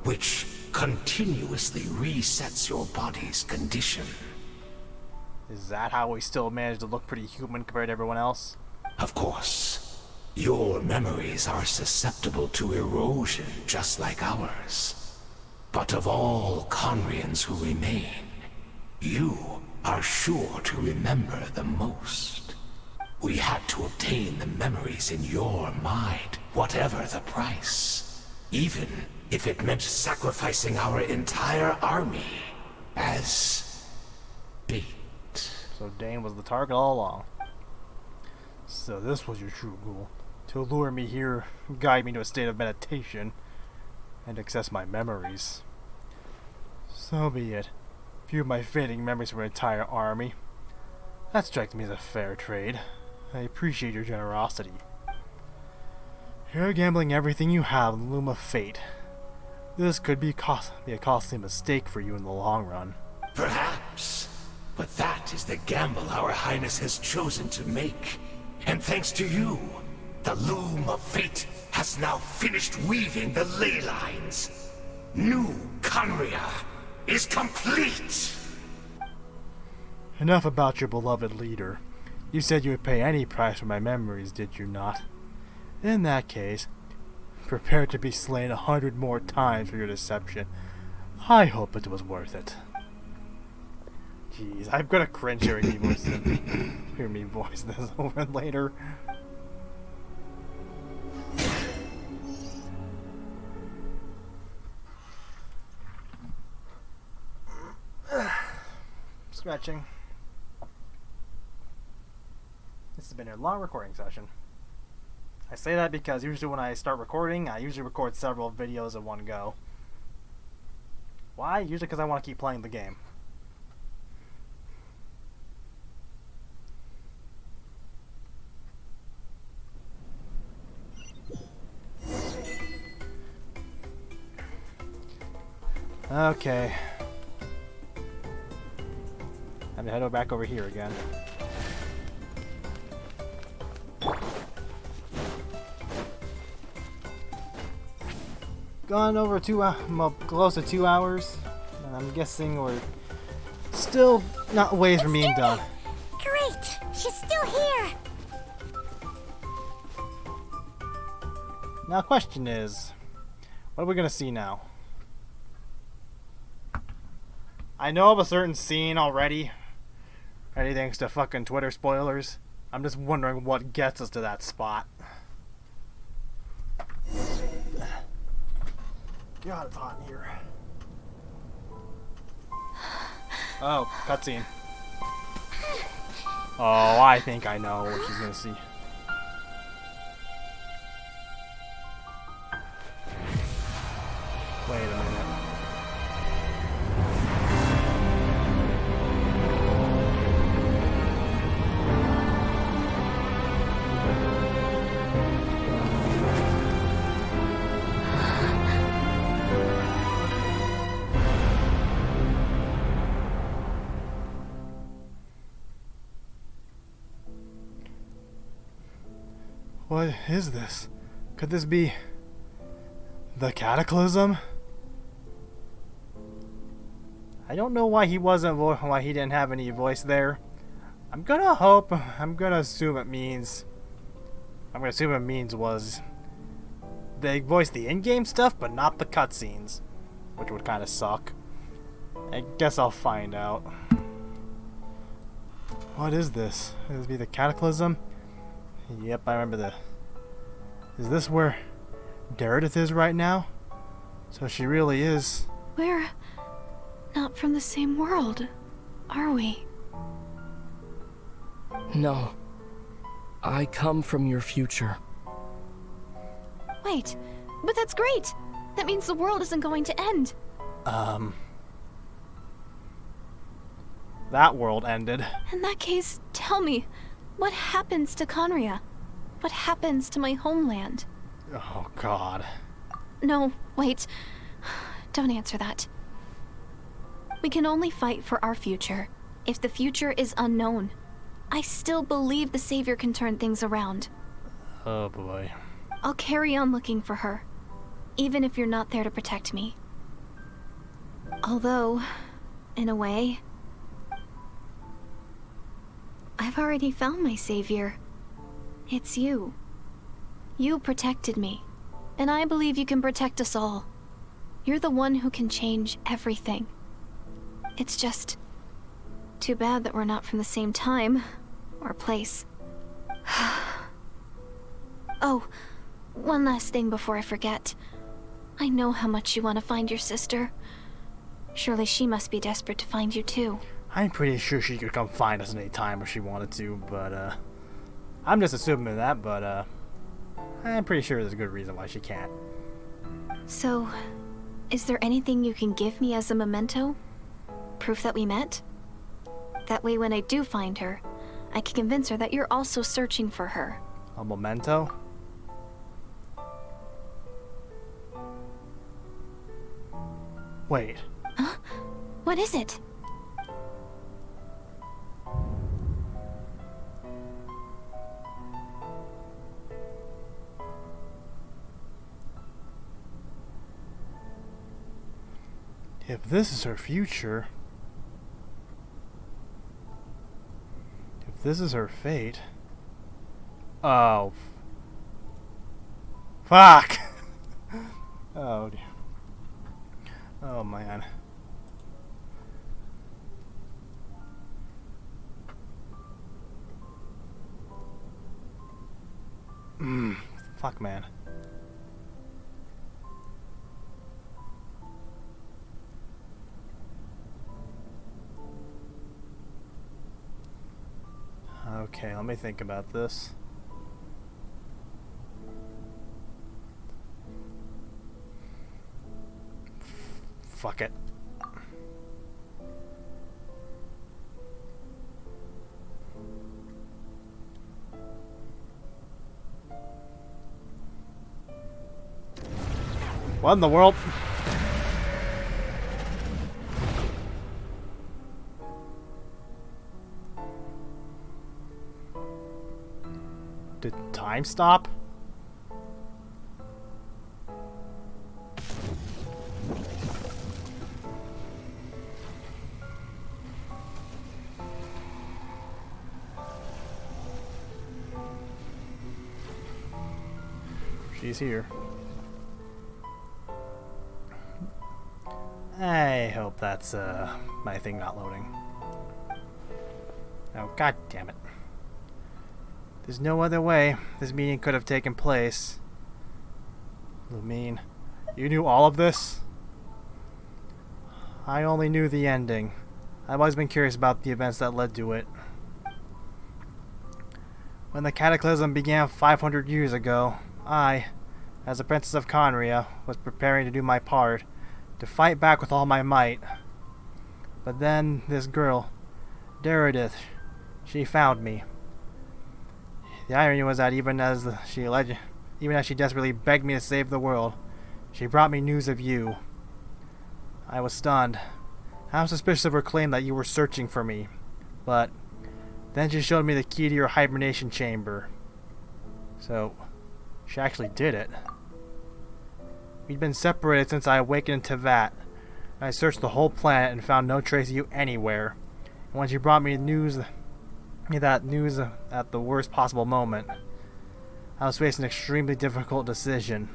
which continuously resets your body's condition. Is that how we still manage to look pretty human compared to everyone else? Of course. Your memories are susceptible to erosion just like ours. But of all Conrians who remain, you are sure to remember the most. We had to obtain the memories in your mind, whatever the price. Even if it meant sacrificing our entire army as bait. So Dane was the target all along. So this was your true goal. To lure me here, guide me to a state of meditation, and access my memories. So be it. Few of my fading memories from an entire army. That strikes me as a fair trade. I appreciate your generosity. You're gambling everything you have in the loom of fate. This could be a costly mistake for you in the long run. Perhaps. But that is the gamble our Highness has chosen to make. And thanks to you, the loom of fate has now finished weaving the ley lines. New Conria is complete! Enough about your beloved leader. You said you would pay any price for my memories, did you not? In that case, prepare to be slain 100 more times for your deception. I hope it was worth it. Jeez, I'm gonna cringe hearing me voice this over later. Scratching. This has been a long recording session. I say that because usually when I start recording, I usually record several videos at one go. Why? Usually because I want to keep playing the game. Okay. I have to head back over here again. Gone over close to 2 hours. And I'm guessing we're still not ways from being done. Great! She's still here! Now, question is, what are we gonna see now? I know of a certain scene already. Already thanks to fucking Twitter spoilers. I'm just wondering what gets us to that spot. God, it's hot in here. Oh, cutscene. Oh, I think I know what she's gonna see. Wait a minute. What is this? Could this be the Cataclysm? I don't know why he why he didn't have any voice there. I'm gonna assume it means was they voiced the in-game stuff but not the cutscenes, which would kind of suck. I guess I'll find out. What is this? Could this be the Cataclysm? Yep, I remember the... Is this where Meredith is right now? So she really is... We're not from the same world, are we? No. I come from your future. Wait, but that's great! That means the world isn't going to end. That world ended. In that case, tell me, what happens to Conria? What happens to my homeland? Oh, God. No, wait. Don't answer that. We can only fight for our future. If the future is unknown, I still believe the Savior can turn things around. Oh, boy. I'll carry on looking for her, even if you're not there to protect me. Although, in a way, I've already found my savior. It's you. You protected me, and I believe you can protect us all. You're the one who can change everything. It's just too bad that we're not from the same time or place. Oh, one last thing before I forget. I know how much you want to find your sister. Surely she must be desperate to find you too. I'm pretty sure she could come find us any time if she wanted to, but, I'm just assuming that, but, I'm pretty sure there's a good reason why she can't. So, is there anything you can give me as a memento? Proof that we met? That way when I do find her, I can convince her that you're also searching for her. A memento? Wait. Huh? What is it? If this is her future... If this is her fate... Oh. Fuck! Oh, dear. Oh, man. Fuck, man. Okay, let me think about this. Fuck it. What in the world? Did time stop? She's here. I hope that's my thing not loading. Oh, god damn it. There's no other way this meeting could have taken place. Lumine, you knew all of this? I only knew the ending. I've always been curious about the events that led to it. When the cataclysm began 500 years ago, I, as a princess of Conria, was preparing to do my part, to fight back with all my might. But then this girl, Deridith, she found me. The irony was that even as she desperately begged me to save the world, she brought me news of you. I was stunned. I was suspicious of her claim that you were searching for me, but then she showed me the key to your hibernation chamber. So, she actually did it. We'd been separated since I awakened in Tevat. I searched the whole planet and found no trace of you anywhere. And when she brought me that news at the worst possible moment, I was facing an extremely difficult decision.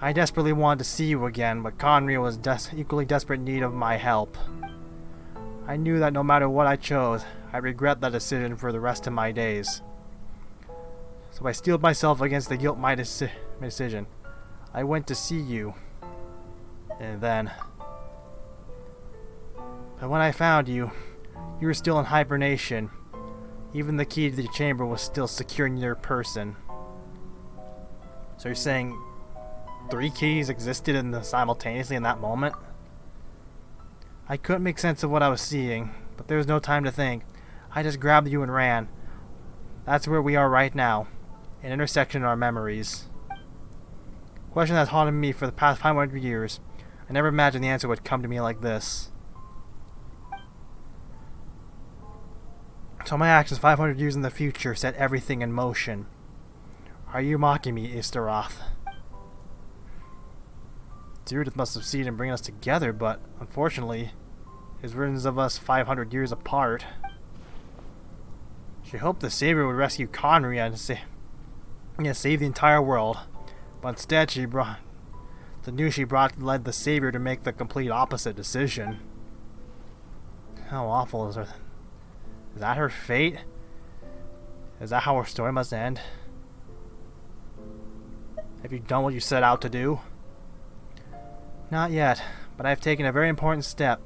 I desperately wanted to see you again, but Conria was equally desperate in need of my help. I knew that no matter what I chose, I'd regret that decision for the rest of my days. So I steeled myself against the guilt of my decision. I went to see you. And then... But when I found you, you were still in hibernation. Even the key to the chamber was still secure in your person. So you're saying 3 keys existed simultaneously in that moment? I couldn't make sense of what I was seeing, but there was no time to think. I just grabbed you and ran. That's where we are right now, an intersection in our memories. A question that's haunted me for the past 500 years. I never imagined the answer would come to me like this. So my actions 500 years in the future set everything in motion. Are you mocking me, Istaroth? Judith must succeed in bringing us together, but unfortunately, his versions of us 500 years apart. She hoped the Savior would rescue Conria and save the entire world, but instead the news she brought led the Savior to make the complete opposite decision. How awful is her? Is that her fate? Is that how her story must end? Have you done what you set out to do? Not yet, but I have taken a very important step,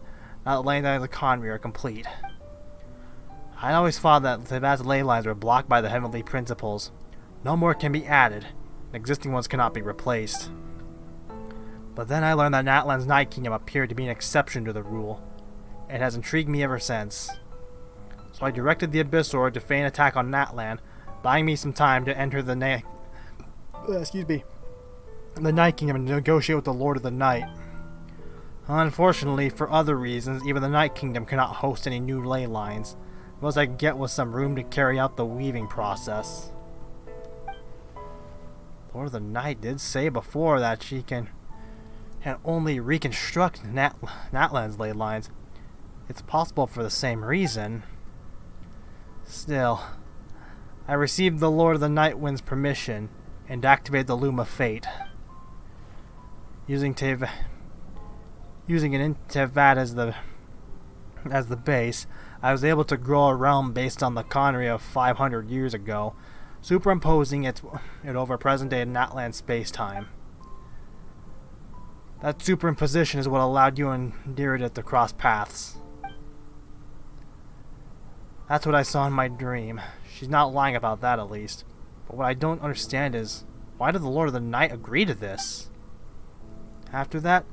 now that laying down the Conria are complete. I always thought that the vast ley lines were blocked by the heavenly principles. No more can be added, and existing ones cannot be replaced. But then I learned that Natlan's Night Kingdom appeared to be an exception to the rule. It has intrigued me ever since. So I directed the Abyss Order to feign attack on Natlan, buying me some time to enter the Night Kingdom and negotiate with the Lord of the Night. Unfortunately, for other reasons, even the Night Kingdom cannot host any new ley lines. The most I can get was some room to carry out the weaving process. Lord of the Night did say before that she can only reconstruct Natlan's ley lines. It's possible for the same reason. Still, I received the Lord of the Night Wind's permission and activated the Loom of Fate. Using an Tevat as the base, I was able to grow a realm based on the Conria of 500 years ago, superimposing it over present-day Natlan space-time. That superimposition is what allowed you and Deridith to cross paths. That's what I saw in my dream. She's not lying about that, at least. But what I don't understand is, why did the Lord of the Night agree to this? After that,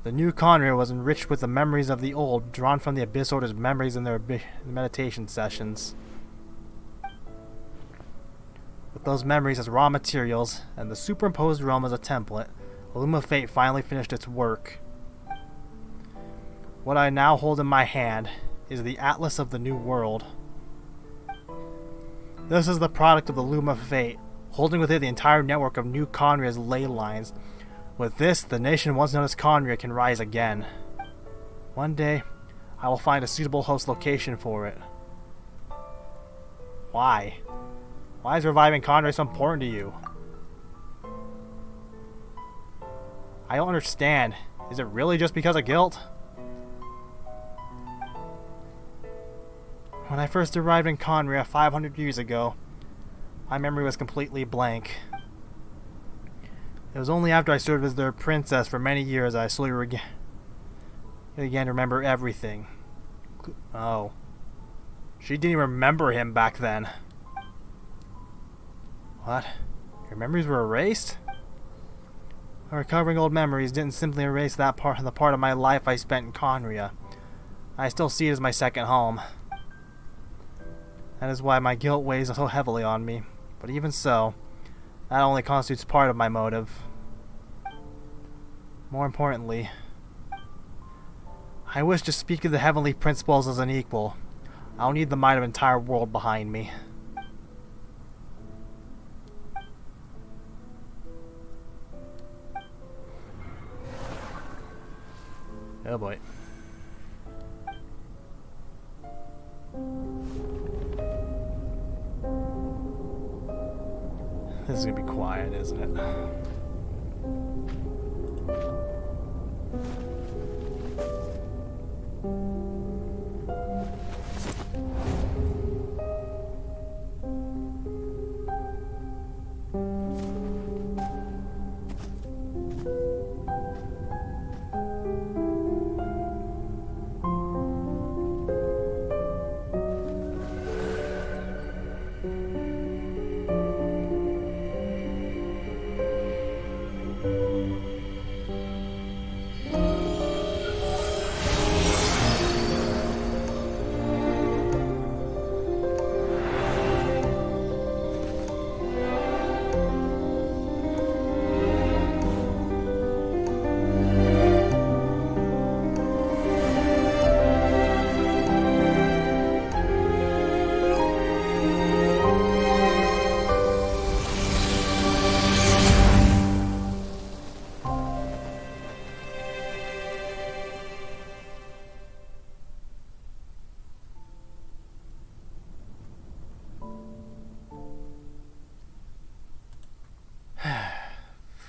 the new Conria was enriched with the memories of the old, drawn from the Abyss Order's memories in their meditation sessions. With those memories as raw materials, and the superimposed realm as a template, The Loom of Fate finally finished its work. What I now hold in my hand is the Atlas of the New World. This is the product of the Loom of Fate, holding with it the entire network of New Conria's ley lines. With this, the nation once known as Conria can rise again. One day, I will find a suitable host location for it. Why? Why is reviving Conria so important to you? I don't understand. Is it really just because of guilt? When I first arrived in Conria 500 years ago, my memory was completely blank. It was only after I served as their princess for many years that I slowly began to remember everything. Oh. She didn't even remember him back then. What? Your memories were erased? Recovering old memories didn't simply erase the part of my life I spent in Conria. I still see it as my second home. That is why my guilt weighs so heavily on me. But even so, that only constitutes part of my motive. More importantly, I wish to speak of the heavenly principles as an equal. I don't need the might of an entire world behind me. Oh boy. This is gonna be quiet, isn't it?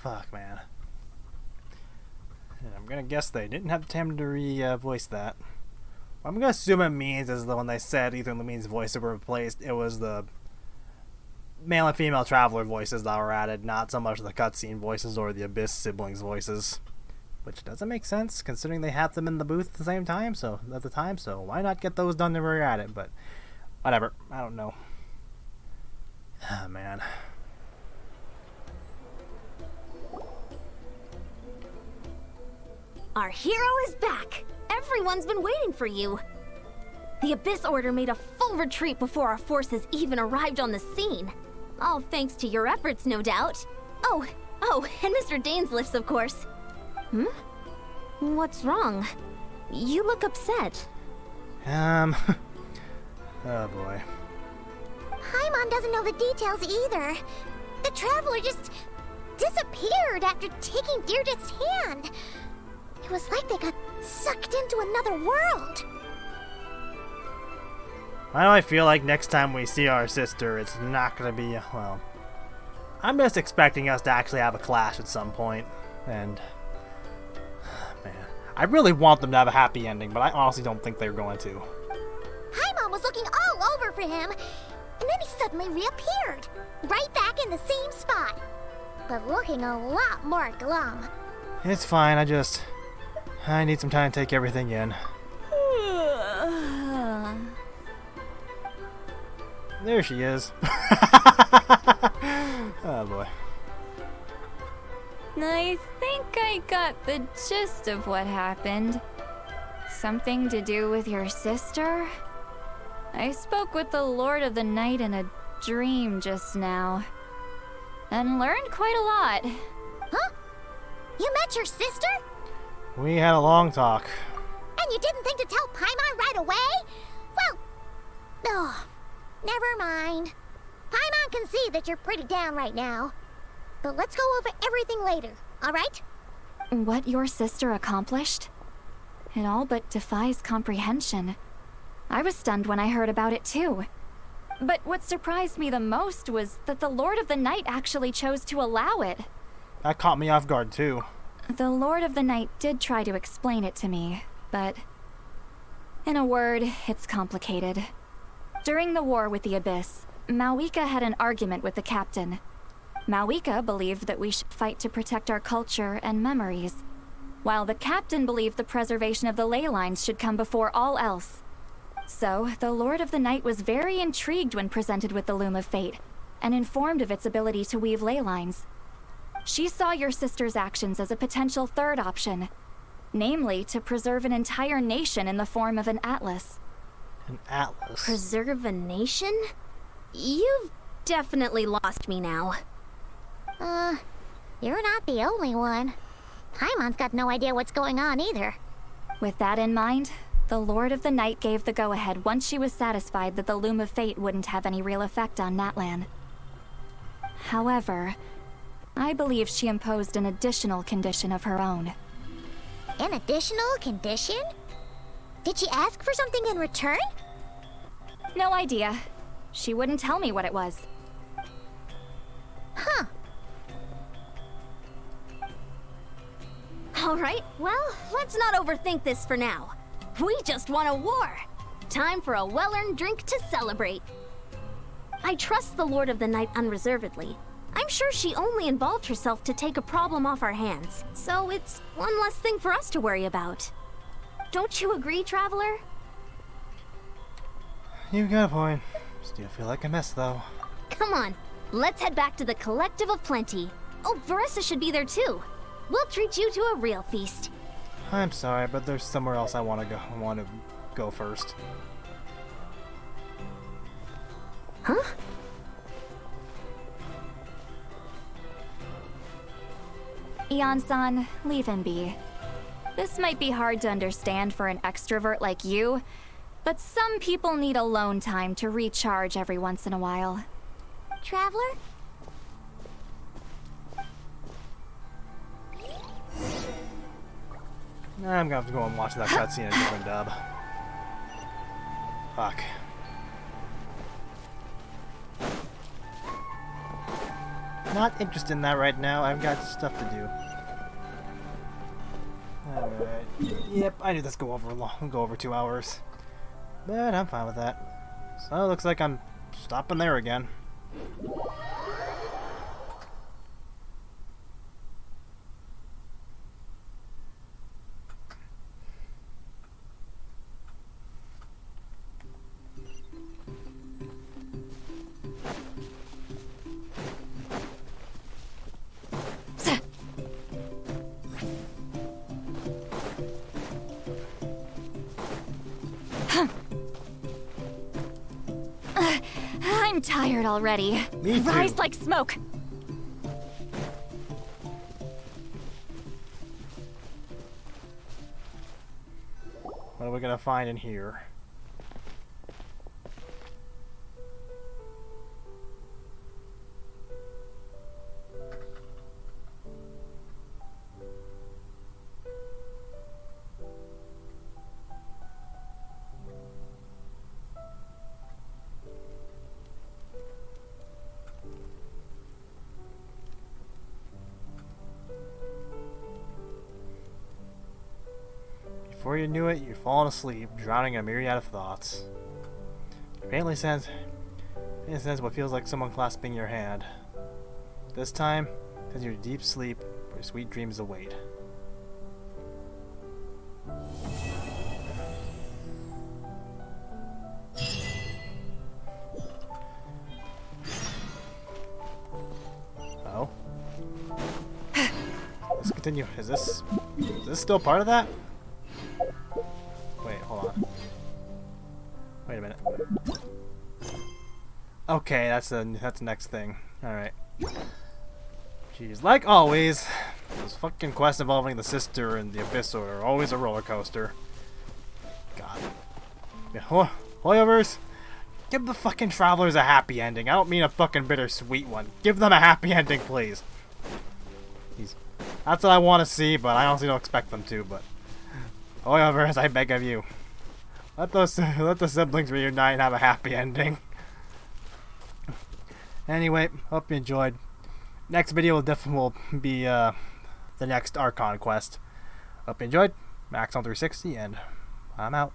Fuck, man. And I'm gonna guess they didn't have time to voice that. What I'm gonna assume it means is that when they said either Lumine's voices were replaced, it was the male and female traveler voices that were added, not so much the cutscene voices or the Abyss siblings voices. Which doesn't make sense, considering they had them in the booth at the same time, so why not get those done when we're at it? But whatever, I don't know. Ah, man. Our hero is back! Everyone's been waiting for you! The Abyss Order made a full retreat before our forces even arrived on the scene. All thanks to your efforts, no doubt. Oh, and Mr. Dainsliff's, of course. What's wrong? You look upset. Oh boy. Paimon doesn't know the details either. The traveler just disappeared after taking Deirdre's hand. It was like they got sucked into another world. Why do I feel like next time we see our sister, it's not gonna be, well... I'm just expecting us to actually have a clash at some point, and... Man, I really want them to have a happy ending, but I honestly don't think they're going to. Paimon was looking all over for him, and then he suddenly reappeared, right back in the same spot, but looking a lot more glum. It's fine, I need some time to take everything in. There she is. Oh boy. I think I got the gist of what happened. Something to do with your sister? I spoke with the Lord of the Night in a dream just now, and learned quite a lot. Huh? You met your sister? We had a long talk. And you didn't think to tell Paimon right away? Well, oh, never mind. Paimon can see that you're pretty down right now. But let's go over everything later, alright? What your sister accomplished? It all but defies comprehension. I was stunned when I heard about it too. But what surprised me the most was that the Lord of the Night actually chose to allow it. That caught me off guard too. The Lord of the Night did try to explain it to me, but in a word, it's complicated. During the war with the Abyss, Mawika had an argument with the captain. Mawika believed that we should fight to protect our culture and memories, while the captain believed the preservation of the ley lines should come before all else. So, the Lord of the Night was very intrigued when presented with the Loom of Fate, and informed of its ability to weave ley lines. She saw your sister's actions as a potential third option, namely to preserve an entire nation in the form of an atlas. An atlas? Preserve a nation? You've definitely lost me now. You're not the only one. Paimon's got no idea what's going on either. With that in mind, the Lord of the Night gave the go-ahead once she was satisfied that the Loom of Fate wouldn't have any real effect on Natlan. However, I believe she imposed an additional condition of her own. An additional condition? Did she ask for something in return? No idea. She wouldn't tell me what it was. Huh. Alright, well, let's not overthink this for now. We just won a war! Time for a well-earned drink to celebrate. I trust the Lord of the Night unreservedly. I'm sure she only involved herself to take a problem off our hands, so it's one less thing for us to worry about. Don't you agree, Traveler? You got a point. Still feel like a mess, though. Come on, let's head back to the Collective of Plenty. Oh, Verissa should be there too. We'll treat you to a real feast. I'm sorry, but there's somewhere else I want to go first. Huh? Ian-san, leave him be. This might be hard to understand for an extrovert like you, but some people need alone time to recharge every once in a while. Traveler? I'm gonna have to go and watch that cutscene in a different dub. Fuck. Not interested in that right now. I've got stuff to do. Alright. Yep, I knew this go over 2 hours. But I'm fine with that. So it looks like I'm stopping there again. I'm tired already. Me too. Rise like smoke. What are we gonna find in here? Before you knew it, you'd fallen asleep, drowning in a myriad of thoughts. Faintly sense what feels like someone clasping your hand. This time, as your deep sleep, where sweet dreams await. Oh. Let's continue. Is this still part of that? Wait, hold on. Wait a minute. Okay, that's the next thing. Alright. Jeez, like always, Those fucking quests involving the sister and the Abyss Order are always a roller coaster. God. Yeah, Hoyovers, give the fucking travelers a happy ending. I don't mean a fucking bittersweet one. Give them a happy ending, please. That's what I want to see, but I honestly don't expect them to. But Hoyovers, I beg of you, let the siblings reunite and have a happy ending. Anyway, hope you enjoyed. Next video will definitely be the next Archon quest. Hope you enjoyed. Max on 360, and I'm out.